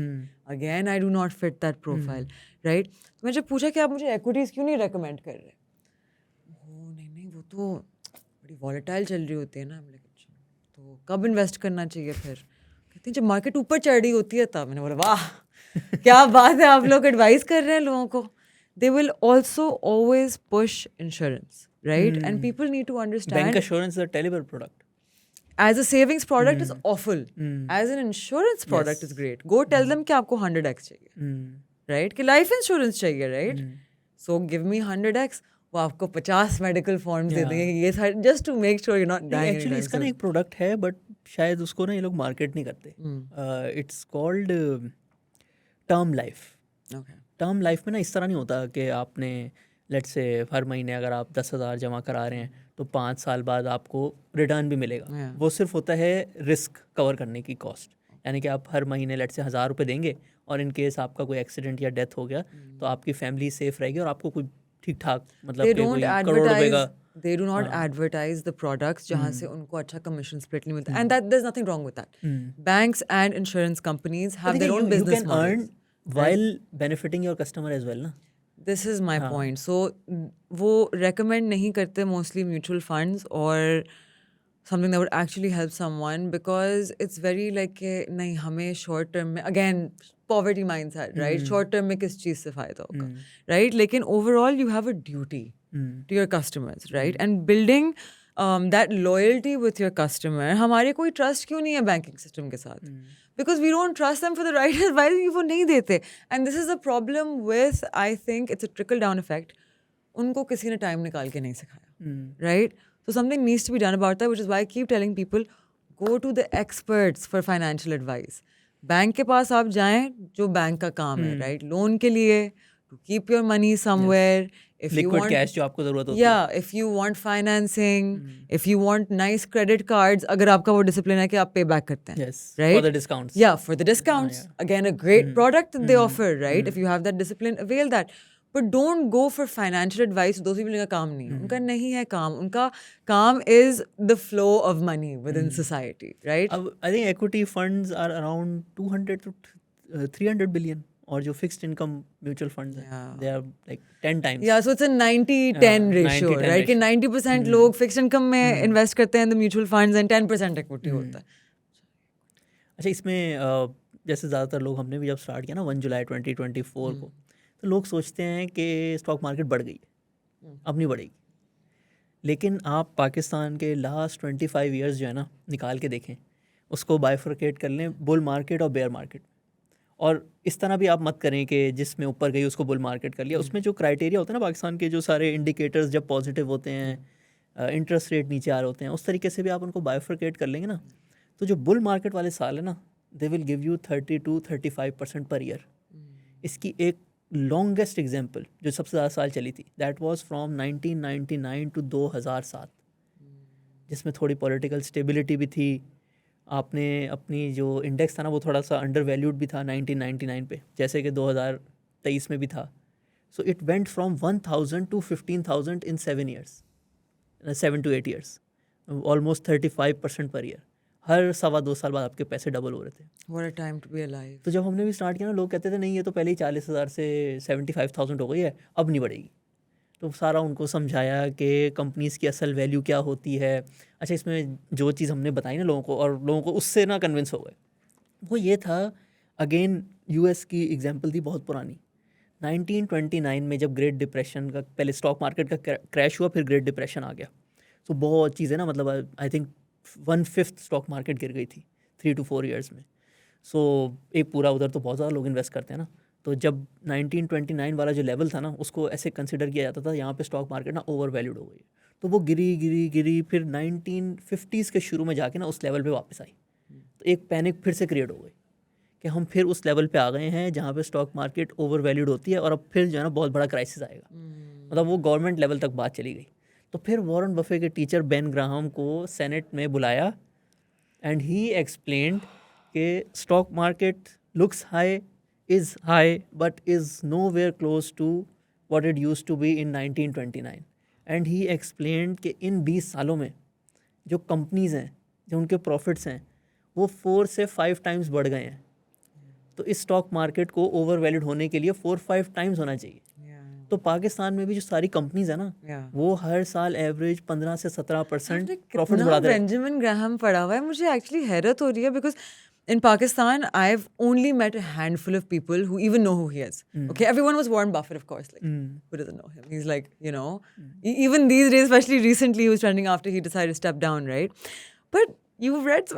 Again, I do not fit that profile, right? तो मैं जब पूछा कि आप मुझे equities क्यों नहीं recommend कर रहे? नहीं वो तो बड़ी volatile चल रही होती है ना। हमने कहा तो कब invest करना चाहिए फिर? कहते हैं जब market ऊपर चढ़ रही होती है तब। मैंने बोला वाह क्या बात है, आप लोग एडवाइस कर रहे हैं लोगों को। They will also always push insurance, right? And people need to understand. Bank assurance is a terrible product. As a savings product is awful. As an insurance product is great. Go tell them कि आपको 100x चाहिए, right? कि life insurance चाहिए, right? So give me 100x. वो आपको 50 medical forms दे देंगे ये सारे just to make sure you're not dying. Actually इसका ना एक प्रोडक्ट है, बट शायद उसको ना ये लोग मार्केट नहीं करते। It's called term life. Term life में ना इस तरह नहीं होता कि आपने लेट्स से हर महीने अगर आप 10,000 जमा करा रहे हैं तो 5 साल बाद आपको रिटर्न भी मिलेगा। वो सिर्फ होता है रिस्क कवर करने की कॉस्ट, यानी कि आप हर महीने लेट्स से 1,000 रुपये देंगे, और इन केस आपका कोई एक्सीडेंट या डेथ हो गया तो आपकी फैमिली सेफ रहेगी और आपको कोई ठीक ठाक मतलब करोड़ रुपए का। They do not advertise the products जहाँ से उनको अच्छा commission split नहीं मिलता, and that there's nothing wrong with that. Banks and insurance companies have their own business models. You can earn while benefiting your customer as well, ना? This is my point. So वो recommend नहीं करते mostly mutual funds or something that would actually help someone, because it's very like नहीं हमें short term में again poverty mindset, right? Short term में किस चीज़ से फ़ायदा होगा, right? लेकिन overall you have a duty to your customers, right? And building that loyalty with your customer. हमारे कोई trust क्यों नहीं है banking system के साथ? Because we don't trust them for the right advice, वो नहीं देते. And this is the problem with, I think it's a trickle down effect. उनको किसी ने time निकाल के नहीं सिखाया, right? So something needs to be done about that, which is why I keep telling people, go to the experts for financial advice. Bank के पास आप जाएं जो बैंक का काम है, right? लोन के लिए, to keep your money somewhere. If you liquid want cash जो आपको जरूरत होती है। Yeah, if you want financing, if you want nice credit cards, अगर आपका वो discipline है कि आप pay back करते हैं, Yes, right? for the discounts. Yeah, for the discounts. Again, a great product that they offer, right? If you have that discipline, avail that. But don't go for financial advice. Those people का काम नहीं है, उनका नहीं है काम. उनका काम is the flow of money within society, right? I think equity funds are around 200 to 300 billion और जो फिक्स्ड इनकम म्यूचुअल फंड्स हैं they are like 10 times. Yeah, so it's a 90-10 ratio, 90-10 right? कि ratio. 90% लोग fixed income में invest करते हैं the mutual funds and 10% equity होता है. अच्छा, इसमें जैसे ज़्यादातर लोग, हमने भी जब स्टार्ट किया ना 1 जुलाई 2024 को, तो लोग सोचते हैं कि स्टॉक मार्केट बढ़ गई, अब नहीं बढ़ेगी. लेकिन आप पाकिस्तान के लास्ट 25 ईयर्स जो है ना निकाल के देखें, उसको बाइफरकेट कर लें बुल मार्केट और बेयर मार्केट. और इस तरह भी आप मत करें कि जिसमें ऊपर गई उसको बुल मार्केट कर लिया. उसमें जो क्राइटेरिया होता है ना पाकिस्तान के, जो सारे इंडिकेटर्स जब पॉजिटिव होते हैं, इंटरेस्ट रेट नीचे आ रहे होते हैं, उस तरीके से भी आप उनको बाइफरकेट कर लेंगे ना, तो जो बुल मार्केट वाले साल है ना, they will give you 30-35% per year. इसकी एक लॉन्गेस्ट एग्जाम्पल जो सबसे ज़्यादा साल चली थी, दैट वाज फ्रॉम 1999 टू 2007, जिसमें थोड़ी पॉलिटिकल स्टेबिलिटी भी थी. आपने अपनी जो इंडेक्स था ना वो थोड़ा सा अंडर वैल्यूड भी था 1999 पे, जैसे कि 2023 में भी था. So it went from 1000 to 15,000 in 7 years, 7 to 8 years, almost 35% per year. हर 2.25 साल बाद आपके पैसे डबल हो रहे थे. What a time to be alive. तो जब हमने भी स्टार्ट किया ना, लोग कहते थे नहीं ये तो पहले ही 40,000 से 75,000 हो गई है, अब नहीं बढ़ेगी. तो सारा उनको समझाया कि कंपनीज़ की असल वैल्यू क्या होती है. अच्छा, इसमें जो चीज़ हमने बताई ना लोगों को, और लोगों को उससे ना कन्विंस हो गए, वो ये था, अगेन यूएस की एग्जांपल थी बहुत पुरानी. 1929 में जब ग्रेट डिप्रेशन का, पहले स्टॉक मार्केट का क्रैश हुआ, फिर ग्रेट डिप्रेशन आ गया. तो बहुत चीज़ें ना, मतलब आई थिंक 1/5 स्टॉक मार्केट गिर गई थी 3 to 4 years में. सो एक पूरा, उधर तो बहुत ज़्यादा लोग इन्वेस्ट करते हैं ना. तो जब 1929 वाला जो लेवल था ना, उसको ऐसे कंसिडर किया जाता था यहाँ पे स्टॉक मार्केट ना ओवर वैल्यूड हो गई. तो वो गिरी, फिर 1950s के शुरू में जाके ना उस लेवल पे वापस आई. तो एक पैनिक फिर से क्रिएट हो गई कि हम फिर उस लेवल पे आ गए हैं जहाँ पे स्टॉक मार्केट ओवर वैल्यूड होती है, और अब फिर जो है ना बहुत बड़ा क्राइसिस आएगा. मतलब वो गवर्नमेंट लेवल तक बात चली गई. तो फिर वॉरेन बफे के टीचर बेन ग्राहम को सेनेट में बुलाया, एंड ही एक्सप्लेन्ड कि stock market looks high, is high, but is nowhere close to what it used to be in 1929. And he explained कि इन 20 सालों में जो कंपनीज़ हैं, जो उनके प्रॉफिट्स हैं, वो 4 से 5 times बढ़ गए हैं. तो इस स्टॉक मार्केट को ओवर वैल्यूड होने के लिए 4-5 times होना चाहिए. तो पाकिस्तान में भी जो सारी कंपनीज है ना, वो हर साल एवरेज 15 से 17% प्रॉफिट बढ़ाते हैं. बेंजामिन ग्राहम पढ़ा हुआ है, मुझे एक्चुअली हैरत हो रही है, because in Pakistan, I've only met a handful of people who even know who he is. Okay, everyone was Warren Buffett, of course. Like, who doesn't know him? He's like, you know, even these days, especially recently, he was trending after he decided to step down, right? But you've read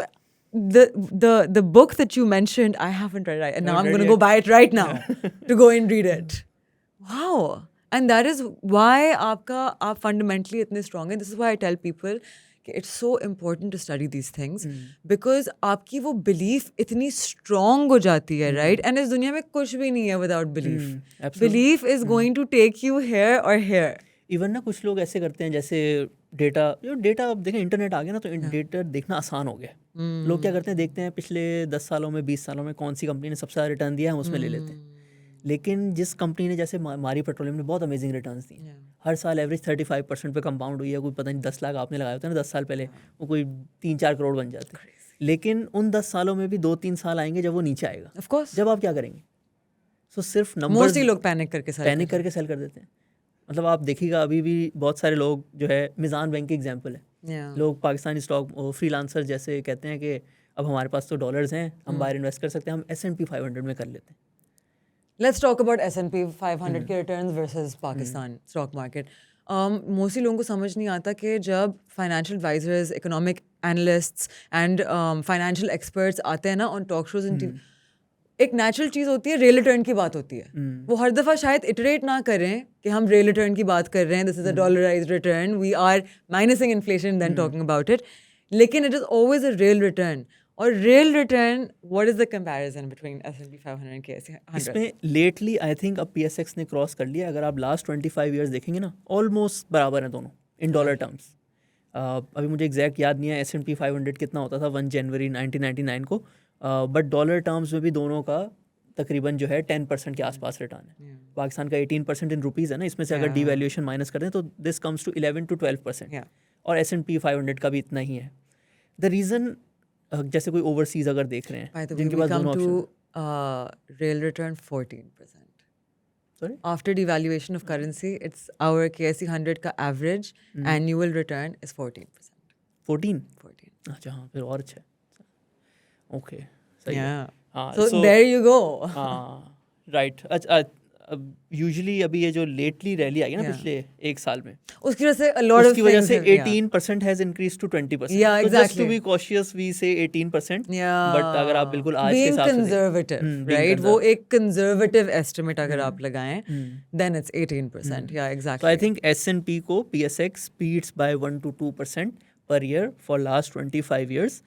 the book that you mentioned. I haven't read it, and now I'm going to go buy it right now to go and read it. Wow. And that is why आप fundamentally इतने strong हैं. This is why I tell people it's so important to study these things, because आपकी वो belief इतनी strong हो जाती है, right? And इस दुनिया में कुछ भी नहीं है without belief. Belief is going to take you here or here. Even ना कुछ लोग ऐसे करते हैं, जैसे डेटा अब देखें, इंटरनेट आ गया ना, तो डेटा देखना आसान हो गया. लोग क्या करते हैं, देखते हैं पिछले 10 सालों में 20 सालों में कौन सी कंपनी ने सबसे ज़्यादा रिटर्न दिया, हम उसमें ले लेते हैं. लेकिन जिस कंपनी ने, जैसे मारी पेट्रोलियम ने बहुत अमेजिंग रिटर्न्स दिए, हर साल एवरेज 35% पे कंपाउंड हुई है. कोई पता नहीं 10 लाख आपने लगाए होते हैं ना 10 साल पहले, वो कोई 3-4 करोड़ बन जाते हैं. लेकिन उन 10 सालों में भी 2-3 साल आएंगे जब वो नीचे आएगा. Of course. जब आप क्या करेंगे? सो सिर्फ नंबर्स, मोस्टली लोग पैनिक करके सेल कर देते हैं. मतलब आप देखिएगा, अभी भी बहुत सारे लोग जो है, मिज़ान बैंक की एग्जाम्पल है, लोग पाकिस्तानी स्टॉक फ्रीलांसर जैसे कहते हैं कि अब हमारे पास तो डॉलर्स हैं, हम बाहर इन्वेस्ट कर सकते हैं, हम S&P 500 में कर लेते हैं. Let's talk about S&P 500 के returns versus Pakistan stock market. Mostly लोगों को समझ नहीं आता कि जब financial advisors, economic analysts and financial experts आते हैं ना on talk shows and TV, एक natural चीज़ होती है, real return की बात होती है. वो हर दफ़ा शायद iterate ना करें कि हम real return की बात कर रहे हैं, this is a dollarized return, we are minusing inflation and then talking about it. लेकिन it is always a real return. और real return, what is the comparison between S&P 500 and KSE 100? इसमें lately I think अब PSX ने cross कर लिया. अगर आप last 25 years देखेंगे ना, ऑलमोस्ट बराबर हैं दोनों इन डॉलर टर्म्स. अभी मुझे एग्जैक्ट याद नहीं है S&P 500 कितना होता था 1 जनवरी 1999 को, बट डॉलर टर्म्स में भी दोनों का तकरीबन जो है 10% के आसपास रिटर्न है. पाकिस्तान का 18% इन रुपीज़ है ना, इसमें से अगर डीवैल्यूएशन माइनस कर दें तो दिस कम्स टू 11 to 12%. और S&P 500 का भी इतना ही है. द रीज़न, जैसे कोई ओवरसीज अगर देख रहे हैं जिनके पास दोनों option, real return 14%. Sorry? After devaluation of currency, it's our KSE 100 का average annual return is 14%. 14? 14. अच्छा हाँ, फिर और अच्छा है. ओके, सही है. Yeah. हाँ, So there you go. हाँ, राइट. अच्छा, अब यूजुअली अभी ये जो लेटली रैली आई है ना Yeah. पिछले एक साल में, उसकी वजह से a lot of उसकी वजह things से have- yeah. 18% has increase to 20%. Yeah, तो just to exactly. Be cautious we say 18%. Yeah. But अगर आप बिल्कुल आज के being हिसाब से conservative, being right? वो conservative. एक conservative estimate अगर आप लगाएं, then it's 18%. Yeah, exactly. So I think S&P को PSX beats by 1 to 2% per year for last 25 years.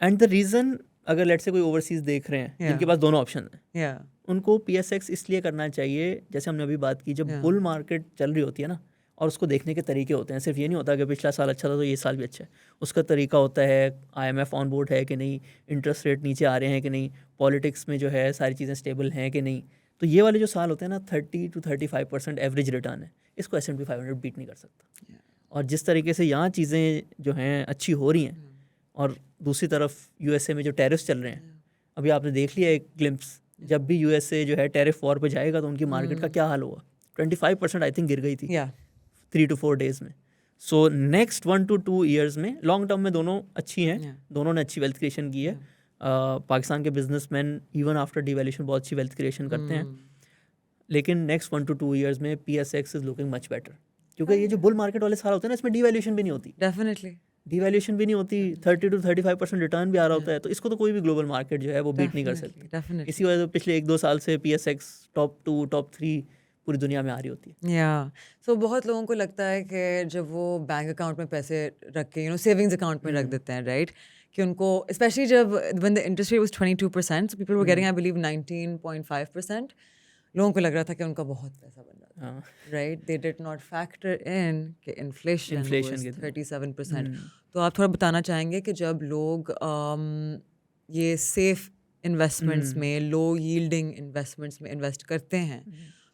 And the reason, अगर लेट्स से कोई ओवरसीज देख रहे हैं Yeah. जिनके पास दोनों ऑप्शन हैं, Yeah. उनको PSX इसलिए करना चाहिए, जैसे हमने अभी बात की, जब Yeah. बुल मार्केट चल रही होती है ना, और उसको देखने के तरीके होते हैं. सिर्फ ये नहीं होता कि पिछला साल अच्छा था तो ये साल भी अच्छा है. उसका तरीका होता है IMF ऑन बोर्ड है कि नहीं, इंटरेस्ट रेट नीचे आ रहे हैं कि नहीं, पॉलिटिक्स में जो है सारी चीज़ें स्टेबल हैं कि नहीं. तो ये वाले जो साल होते हैं ना, 30 to 35% एवरेज रिटर्न है. इसको S&P 500 बीट नहीं कर सकता. और जिस तरीके से यहाँ चीज़ें जो हैं अच्छी हो रही हैं, और दूसरी तरफ USA में जो टैरिफ्स चल रहे हैं, अभी आपने देख लिया एक ग्लिम्प्स, जब भी USA जो है टैरिफ वॉर पे जाएगा तो उनकी मार्केट का क्या हाल होगा. 25% आई थिंक गिर गई थी Yeah. 3 to 4 डेज में. सो नेक्स्ट 1 to 2 ईयर्स में लॉन्ग टर्म में दोनों अच्छी हैं. Yeah. दोनों ने अच्छी वेल्थ क्रिएशन की है. पाकिस्तान के बिजनेसमैन इवन आफ्टर डिवैल्यूएशन बहुत अच्छी वेल्थ क्रिएशन करते हैं. लेकिन नेक्स्ट 1 to 2 ईयर्स में PSX is looking much better, क्योंकि ये जो बुल मार्केट वाले साल होते हैं ना, इसमें डिवैल्यूएशन भी नहीं होती. Definitely. डिवैल्यूएशन भी नहीं होती, 30 to 35% रिटर्न भी आ रहा होता है. तो इसको तो कोई भी ग्लोबल मार्केट जो है वो बीट नहीं कर सकती. Definitely. इसी वजह से पिछले 1-2 साल से PSX टॉप 2 टॉप 3 पूरी दुनिया में आ रही होती है. या सो बहुत लोगों को लगता है कि जब वो बैंक अकाउंट में पैसे रख के सेविंग्स अकाउंट में रख देते हैं, राइट, कि उनको स्पेशली जब when the interest rate was 22%, so people were getting I believe 19.5%, लोगों को लग रहा था कि उनका बहुत पैसा बन रहा हाँ. था, right. They did not factor in कि इन्फ्लेशन Inflation वाज कितना? 37%. तो आप थोड़ा बताना चाहेंगे कि जब लोग ये सेफ इन्वेस्टमेंट्स में, लो यील्डिंग इन्वेस्टमेंट्स में इन्वेस्ट करते हैं,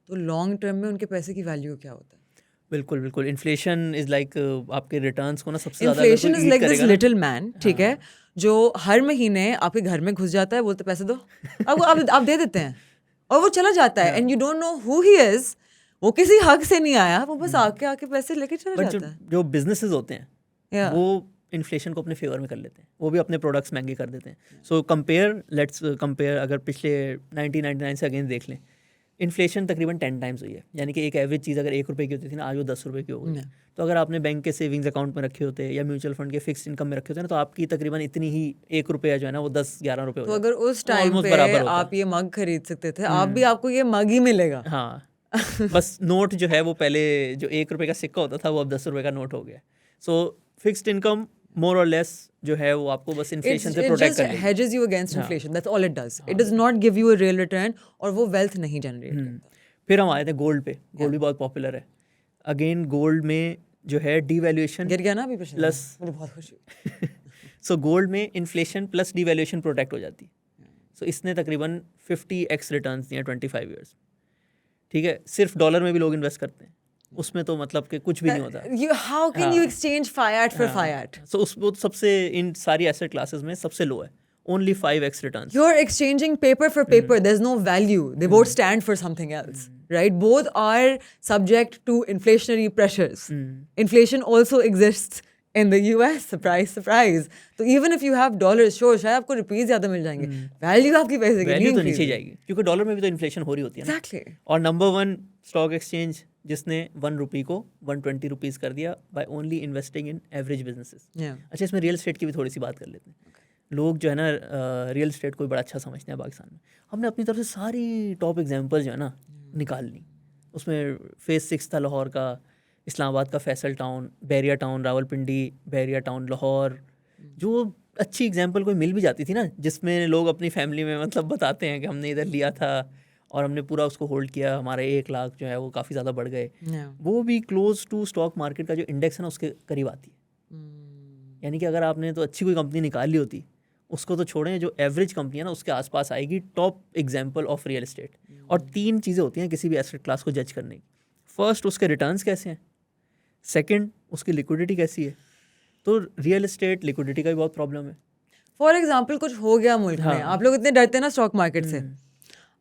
तो लॉन्ग टर्म में उनके पैसे की वैल्यू क्या होता है? बिल्कुल बिल्कुल. इन्फ्लेशन इज लाइक आपके रिटर्न्स को ना सबसे ज़्यादा inflation is like this little man, ठीक है, जो हर महीने आपके घर में घुस जाता है, बोलते पैसे दो, आप दे देते हैं और वो चला जाता है. And you don't know who he is. वो किसी हक से नहीं आया, वो बस आके पैसे लेके चला बट जाता है. जो बिजनेसेस होते हैं Yeah. वो इन्फ्लेशन को अपने फेवर में कर लेते हैं. वो भी अपने प्रोडक्ट्स महंगे कर देते हैं. सो लेट्स कंपेयर, अगर पिछले 1999 से अगेंस्ट देख लें, इन्फ्लेशन तकरीबन 10 टाइम्स हुई है. यानी कि एक एवरेज चीज़ अगर 1 रुपये की होती थी ना, आज वो 10 रुपये की हो गई. तो अगर आपने बैंक के सेविंग्स अकाउंट में रखे होते या म्यूचुअल फंड के फिक्स इनकम में रखे होते ना, तो आपकी तकरीबन इतनी ही 1 रुपया जो है ना वो 10-11 रुपये हो तो जाता. अगर उस टाइम almost पे बराबर होता आप ये मग खरीद सकते थे, आपको ये मग ही मिलेगा. हाँ. बस नोट जो है वो पहले जो 1 रुपये का सिक्का होता था वो अब 10 रुपये का नोट हो गया. सो फिक्स्ड इनकम मोर और लेस जो है वो आपको बस इन्फ्लेशन से It प्रोटेक्ट just कर लेगी. hedges you against inflation. That's all it does. It does not give you a real return, और वो wealth नहीं generate करता. फिर हम आए थे गोल्ड पे. गोल्ड भी बहुत पॉपुलर है. अगेन गोल्ड में जो है डिवैल्यूएशन गिर गया ना अभी पिछले प्लस, मुझे बहुत खुशी हुई. सो गोल्ड में इन्फ्लेशन प्लस डिवैल्यूएशन प्रोटेक्ट हो जाती है. सो इसने तकरीबन 50x रिटर्न्स दिए 25 ईयर्स. ठीक है, सिर्फ डॉलर में भी लोग इन्वेस्ट करते हैं, उसमें तो मतलब कि कुछ भी नहीं होता. How can you exchange fiat for fiat? सो उस वो सबसे इन सारी एसेट क्लासेस में सबसे लो है. Only 5x returns. You're exchanging paper for paper. There's no value. They both stand for something else, right? Both are subject to inflationary pressures. Inflation also exists in the US. Surprise, surprise. So even if you have dollars, sure, शायद आपको rupees ज़्यादा मिल जाएंगे. Value आपकी पैसे की value नहीं तो नीचे increase. जाएगी, क्योंकि डॉलर में भी तो इन्फ्लेशन हो रही होती है ना. Exactly. और नंबर 1 स्टॉक एक्सचेंज जिसने 1 रुपये को 120 रुपीज़ कर दिया by only investing in average businesses. Yeah. अच्छा, इसमें रियल एस्टेट की भी थोड़ी सी बात कर लेते हैं. लोग जो है ना रियल एस्टेट को बड़ा अच्छा समझते हैं पाकिस्तान में. हमने अपनी तरफ से सारी टॉप एग्जांपल जो है ना निकाल ली. उसमें फेज़ 6 था लाहौर का, इस्लामाबाद का Faisal Town, Bahria Town Rawalpindi, Bahria Town Lahore. जो अच्छी एग्जांपल कोई मिल भी जाती थी ना, जिसमें लोग अपनी फैमिली में मतलब बताते हैं कि हमने इधर लिया था और हमने पूरा उसको होल्ड किया, हमारे 1 लाख जो है वो काफ़ी ज़्यादा बढ़ गए. Yeah. वो भी क्लोज टू स्टॉक मार्केट का जो इंडेक्स है ना उसके करीब आती है. यानी कि अगर आपने तो अच्छी कोई कंपनी निकाल ली होती, उसको तो छोड़ें, जो एवरेज कंपनी है ना उसके आसपास आएगी top example of real estate. और 3 चीज़ें होती हैं किसी भी एसेट क्लास को जज करने की. फर्स्ट, उसके रिटर्न्स कैसे हैं. सेकंड, उसकी लिक्विडिटी कैसी है. तो रियल एस्टेट लिक्विडिटी का भी बहुत प्रॉब्लम है. फॉर एग्जाम्पल कुछ हो गया मुल्क में, आप लोग इतने डरते हैं ना स्टॉक मार्केट से,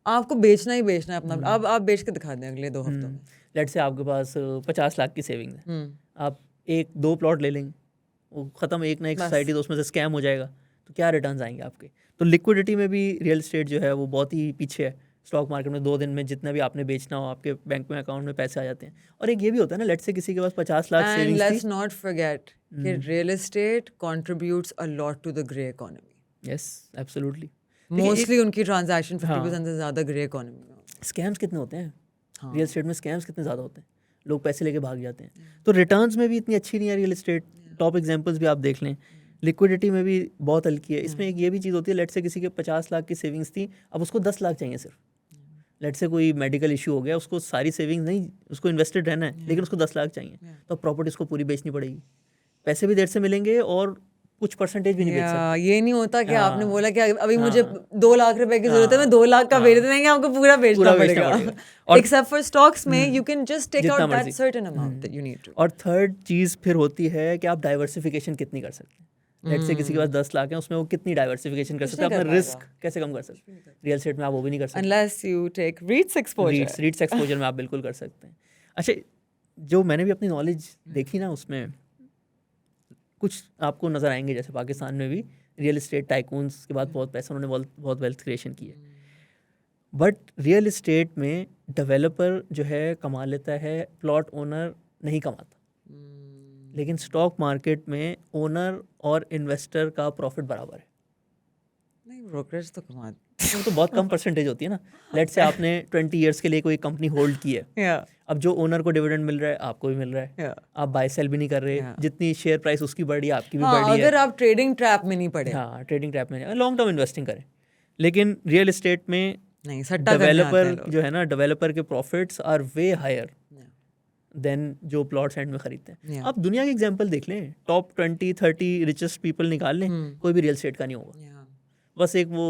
आपको बेचना ही बेचना है अपना, अब आप बेच के दिखा दें अगले 2 हफ्तों में। लेट्स से आपके पास 50 लाख की सेविंग है, आप 1-2 प्लॉट ले लेंगे, वो ख़त्म, एक ना एक सोसाइटी तो उसमें से स्कैम हो जाएगा, तो क्या रिटर्न्स आएंगे आपके। तो लिक्विडिटी में भी रियल एस्टेट जो है वो बहुत ही पीछे है। स्टॉक मार्केट में 2 दिन में जितना भी आपने बेचना हो आपके बैंक में अकाउंट में पैसे आ जाते हैं। और एक ये भी होता है ना, लेट्स से किसी के पास 50 लाख एंड सेविंग्स लेट्स थी। नॉट फॉरगेट कि real estate contributes a lot to the grey economy. Yes, absolutely. Mostly उनकी ट्रांजैक्शन 50% से ज़्यादा ग्रे इकोनॉमी में होती है। स्कैम्स कितने होते हैं रियल एस्टेट में, स्कैम्स कितने ज़्यादा होते हैं, लोग पैसे लेके भाग जाते हैं। तो रिटर्न्स में भी इतनी अच्छी नहीं है रियल एस्टेट। टॉप एग्जांपल्स भी आप देख लें, लिक्विडिटी में भी बहुत हल्की है। इसमें एक ये भी चीज़ होती है, लेट्स से किसी के 50 लाख की सेविंग्स थी, अब उसको 10 लाख चाहिए सिर्फ। लेट्स से कोई मेडिकल इशू हो गया, उसको सारी सेविंग्स नहीं, उसको इन्वेस्टेड रहना है, लेकिन उसको 10 लाख चाहिए, तो प्रॉपर्टी उसको पूरी बेचनी पड़ेगी। पैसे भी देर से मिलेंगे और कुछ परसेंटेज भी नहीं बेच सकते। ये नहीं होता कि आपने बोला कि अभी मुझे 2 लाख रुपए की जरूरत है, मैं 2 लाख का बेच देंगे, आपको पूरा बेचना पड़ेगा। एक्सेप्ट फॉर स्टॉक्स में you can just take out that certain amount that you need to. और थर्ड चीज़ फिर होती है कि आप डाइवर्सिफिकेशन कितनी कर सकते हैं। लेट्स से किसी के पास 10 लाख है, उसमें वो कितनी डाइवर्सिफिकेशन कर सकते हैं, अपना रिस्क कैसे कम कर सकते हैं। रियल एस्टेट में आप वो भी नहीं कर सकते unless you take REITs exposure. REITs exposure में आप बिल्कुल कर सकते हैं। अच्छा, जो मैंने भी अपनी नॉलेज देखी ना, उसमें कुछ आपको नज़र आएंगे, जैसे पाकिस्तान में भी रियल एस्टेट टाइकून्स के बाद बहुत पैसा उन्होंने बहुत वेल्थ क्रिएशन की है। बट रियल एस्टेट में डेवलपर जो है कमा लेता है, प्लॉट ओनर नहीं कमाता। लेकिन स्टॉक मार्केट में ओनर और इन्वेस्टर का प्रॉफिट बराबर है। नहीं, ब्रोकरेज तो कमाते वो तो बहुत कम परसेंटेज होती है ना। लेट्स से आपने 20 ईयर्स के लिए कोई कंपनी होल्ड की है, अब जो ओनर को डिविडेंड मिल रहा है आपको भी मिल रहा है, आप बाय सेल भी नहीं कर रहे, जितनी शेयर प्राइस उसकी बढ़ी आपकी भी बढ़ रही है। अगर आप ट्रेडिंग ट्रैप में नहीं पड़े, हाँ, ट्रेडिंग ट्रैप में लॉन्ग टर्म इन्वेस्टिंग करें। लेकिन रियल एस्टेट में नहीं, सट्टा डेवलपर जो है ना, डेवलपर के profits are way higher than जो प्लॉट्स एंड में खरीदते हैं। आप दुनिया के एग्जांपल देख लें, टॉप 20-30 रिचेस्ट पीपल निकाल लें, कोई भी रियल एस्टेट का नहीं होगा। बस एक वो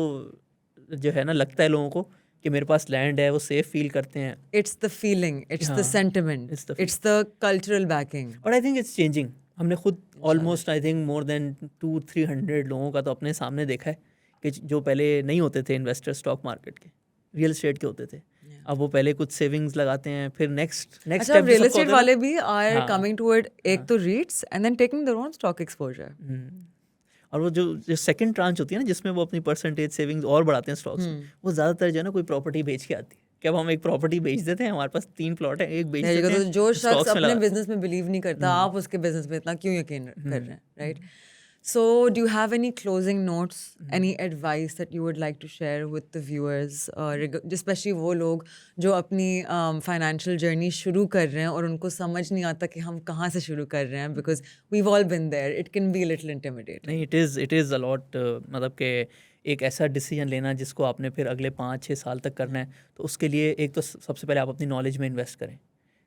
जो है ना, लगता है लोगों को कि मेरे पास लैंड है, वो सेफ फील करते हैं। It's the feeling, it's the sentiment, it's the cultural banking. और आई थिंक इट्स चेंजिंग। हमने खुद almost I think more than 200-300 लोगों का तो अपने सामने देखा है कि जो पहले नहीं होते थे इन्वेस्टर स्टॉक मार्केट के, रियल एस्टेट के होते थे। अब वो पहले कुछ सेविंग्स लगाते हैं, फिर नेक्स्ट स्टेप रियल एस्टेट वाले भी आर कमिंग टुवर्ड एक तो REITs and then taking their own stock exposure. और वो जो सेकंड ट्रांच होती है ना, जिसमें वो अपनी परसेंटेज सेविंग्स और बढ़ाते हैं स्टॉक्स में, वो ज़्यादातर जो है ना कोई प्रॉपर्टी बेच के आती है कि अब हम एक प्रॉपर्टी बेच देते हैं, हमारे पास 3 प्लॉट है, एक बेच देते हैं। जो शख्स अपने बिजनेस में बिलीव नहीं करता, आप उसके बिजनेस में इतना क्यों यकीन कर रहे हैं, right? So, do you have any closing notes, any advice that you would like to share with the viewers, especially वो लोग जो अपनी financial journey शुरू कर रहे हैं और उनको समझ नहीं आता कि हम कहाँ से शुरू कर रहे हैं, because we've all been there. It can be a little intimidating. नहीं, it is a lot, मतलब कि एक ऐसा डिसीजन लेना जिसको आपने फिर अगले 5-6 साल तक करना है, तो उसके लिए एक तो सबसे पहले आप अपनी नॉलेज में इन्वेस्ट करें।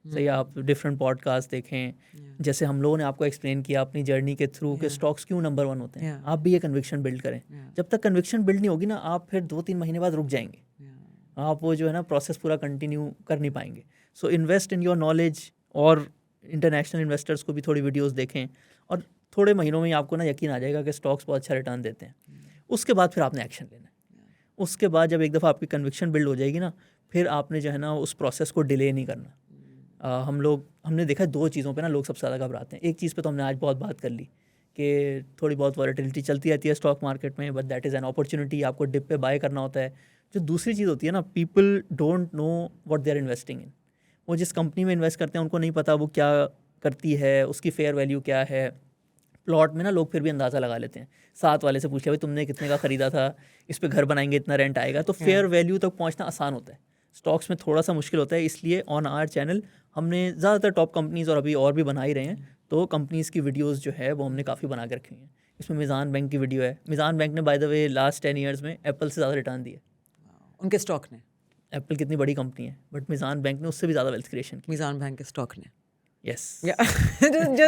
सही, आप डिफरेंट पॉडकास्ट देखें, जैसे हम लोगों ने आपको एक्सप्लेन किया अपनी जर्नी के थ्रू कि स्टॉक्स क्यों नंबर 1 होते हैं। आप भी ये कन्विक्शन बिल्ड करें। जब तक कन्विक्शन बिल्ड नहीं होगी ना, आप फिर 2-3 महीने बाद रुक जाएंगे, आप वो जो है ना प्रोसेस पूरा कंटिन्यू कर नहीं पाएंगे। So invest in your knowledge, और इंटरनेशनल इन्वेस्टर्स को भी थोड़ी वीडियोज़ देखें, और थोड़े महीनों में ही आपको ना यकीन आ जाएगा कि स्टॉक्स बहुत अच्छा रिटर्न देते हैं। उसके बाद फिर आपने एक्शन लेना है। उसके बाद जब एक दफ़ा आपकी कन्विक्शन बिल्ड हो जाएगी ना, फिर आपने जो है ना उस प्रोसेस को डिले नहीं करना। हमने देखा 2 चीज़ों पे ना लोग सबसे ज़्यादा घबराते हैं। एक चीज़ पे तो हमने आज बहुत बात कर ली कि थोड़ी बहुत वॉलेटिलिटी चलती रहती है स्टॉक मार्केट में, but that is an opportunity, आपको डिप पे बाय करना होता है। जो दूसरी चीज़ होती है ना, people don't know what they are investing in. वो जिस कंपनी में इन्वेस्ट करते हैं उनको नहीं पता वो क्या करती है, उसकी फेयर वैल्यू क्या है। प्लॉट में ना लोग फिर भी अंदाज़ा लगा लेते हैं, साथ वाले से पूछ लिया भाई तुमने कितने का ख़रीदा था, इस पे घर बनाएंगे, इतना रेंट आएगा, तो फेयर वैल्यू तक पहुँचना आसान होता है। स्टॉक्स में थोड़ा सा मुश्किल होता है, इसलिए ऑन आवर चैनल हमने ज़्यादातर टॉप कंपनीज़ और अभी और भी बना ही रहे हैं, तो कंपनीज़ की वीडियोस जो है वो हमने काफ़ी बना के रखी हुई हैं। इसमें मिज़ान बैंक की वीडियो है। मिज़ान बैंक ने by the way last 10 years में एप्पल से ज़्यादा रिटर्न दिए। उनके स्टॉक ने, एप्पल कितनी बड़ी कंपनी है, बट मिज़ान बैंक ने उससे भी ज़्यादा वेल्थ क्रिएशन की। मिज़ान बैंक के स्टॉक ने, यस।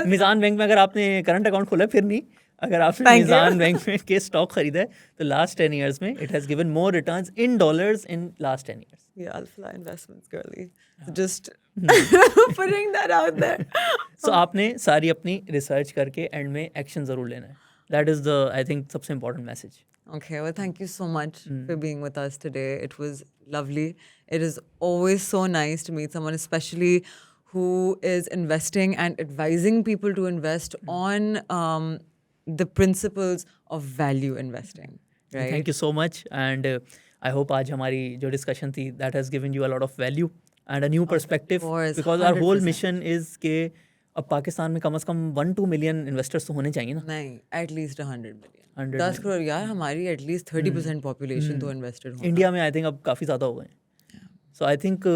मिज़ान बैंक में अगर आपने करंट अकाउंट खोला है, फिर नहीं, अगर आपने मिज़ान बैंक में के स्टॉक खरीदा है, तो लास्ट 10 ईयर्स में it has given more returns in dollars in last 10 years. Yeah, Alpha Investments, girly. So just putting that out there. So आपने सारी अपनी रिसर्च करके एंड में एक्शन ज़रूर लेना है। That is the I think सबसे important message. Okay, well, thank you so much for being with us today. It was lovely. It is always so nice to meet someone, especially who is investing and advising people to invest on the principles of value investing, right? Thank you so much and I hope आज हमारी जो discussion थी that has given you a lot of value and a new perspective course, because our whole 100%. Mission is के अब पाकिस्तान में कम से कम 1-2 million investors तो होने चाहिए ना. नहीं, at least 100 million. 100 10 crore यार, हमारी at least 30% population तो invested होना. इंडिया में आई थिंक अब काफ़ी ज़्यादा हो गए. So I think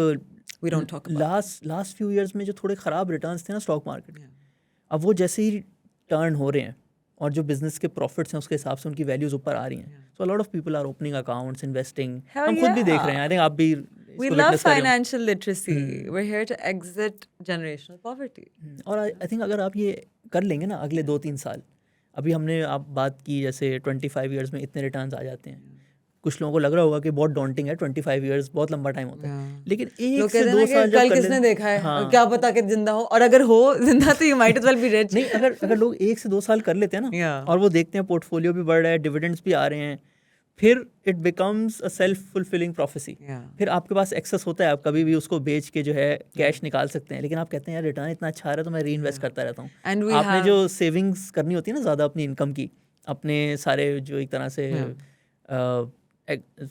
We don't talk about last few years में जो थोड़े ख़राब रिटर्न्स थे ना स्टॉक मार्केट, अब वो जैसे ही टर्न हो रहे हैं और जो बिजनेस के प्रॉफिट्स हैं उसके हिसाब से उनकी वैल्यूज ऊपर आ रही हैं. So a lot of people are opening accounts, investing. Hell हम खुद भी देख yeah. रहे हैं. आई थिंक आप भी We इसको love witness कर रहे हो. financial literacy. We're here to exit generational poverty. और आई थिंक अगर आप ये कर लेंगे ना अगले 2-3 साल, अभी हमने आप बात की जैसे 25 ईयर्स में इतने रिटर्न्स आ जाते हैं. कुछ लोगों को लग रहा होगा कि बहुत डॉन्टिंग है, 25 ईयर्स बहुत लंबा टाइम होता है. लेकिन लोग एक से कहते हैं 2 ना साल कि जब कल कर किसने लें. देखा है, हाँ. क्या पता कि जिंदा हो, और अगर हो जिंदा तो you might as well be rich. नहीं, अगर लोग 1 से 2 साल कर लेते हैं ना Yeah. और वो देखते हैं पोर्टफोलियो भी बढ़ रहा है, डिविडेंड्स भी आ रहे हैं, फिर it becomes a self fulfilling prophecy. Yeah. फिर आपके पास एक्सेस होता है, आप कभी भी उसको बेच के जो है कैश निकाल सकते हैं. लेकिन आप कहते हैं यार रिटर्न इतना अच्छा आ रहा है तो मैं री इन्वेस्ट करता रहता हूँ. And we आपने have जो सेविंग्स करनी होती है ना ज़्यादा अपनी इनकम की, अपने सारे जो एक तरह से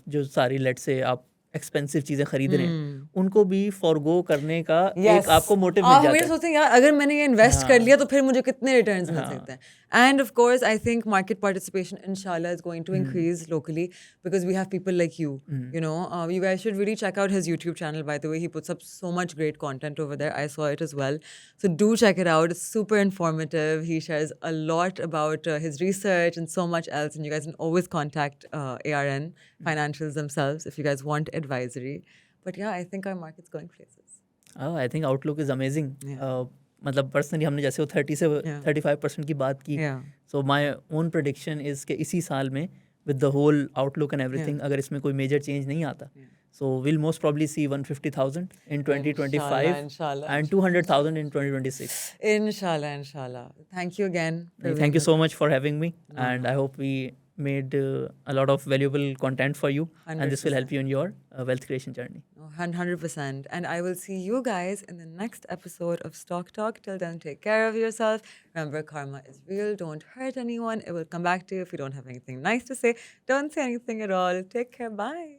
जो सारी लेट से आप एक्सपेंसिव चीज़ें खरीद रहे हैं उनको भी फॉरगो करने का एक आपको मोटिव मिल आप जाता हमेशा है. सोचते हैं यार अगर मैंने ये इन्वेस्ट कर लिया तो फिर मुझे कितने रिटर्न्स मिल सकते हैं. And of course I think market participation इंशाल्लाह is going to increase locally because we have people like you. You know, you guys should really check out his YouTube channel. By the way, he puts up so much great content over there. I saw it as well, so do check it out. It's super informative. He shares a lot about his research and so much else, and you guys can always contact ARN Financials themselves if you guys want advisory. But yeah, I think our market's going places. I think outlook is amazing. मतलब personally हमने जैसे वो 30 से 35% की बात की. Yeah. So my own prediction is कि इसी साल में with the whole outlook and everything अगर इसमें कोई मेजर चेंज नहीं आता, so will most probably see 150,000 in 2025 Inshallah. and 200,000 in 2026. Inshallah. Thank you again. for Thank you being so much for having me, and I hope we made a lot of valuable content for you, and this will help you in your wealth creation journey. with us. 100%. And I will see you guys in the next episode of Stock Talk. Till then, take care of yourself. Remember, karma is real. Don't hurt anyone. It will come back to you. If you don't have anything nice to say, don't say anything at all. Take care. Bye.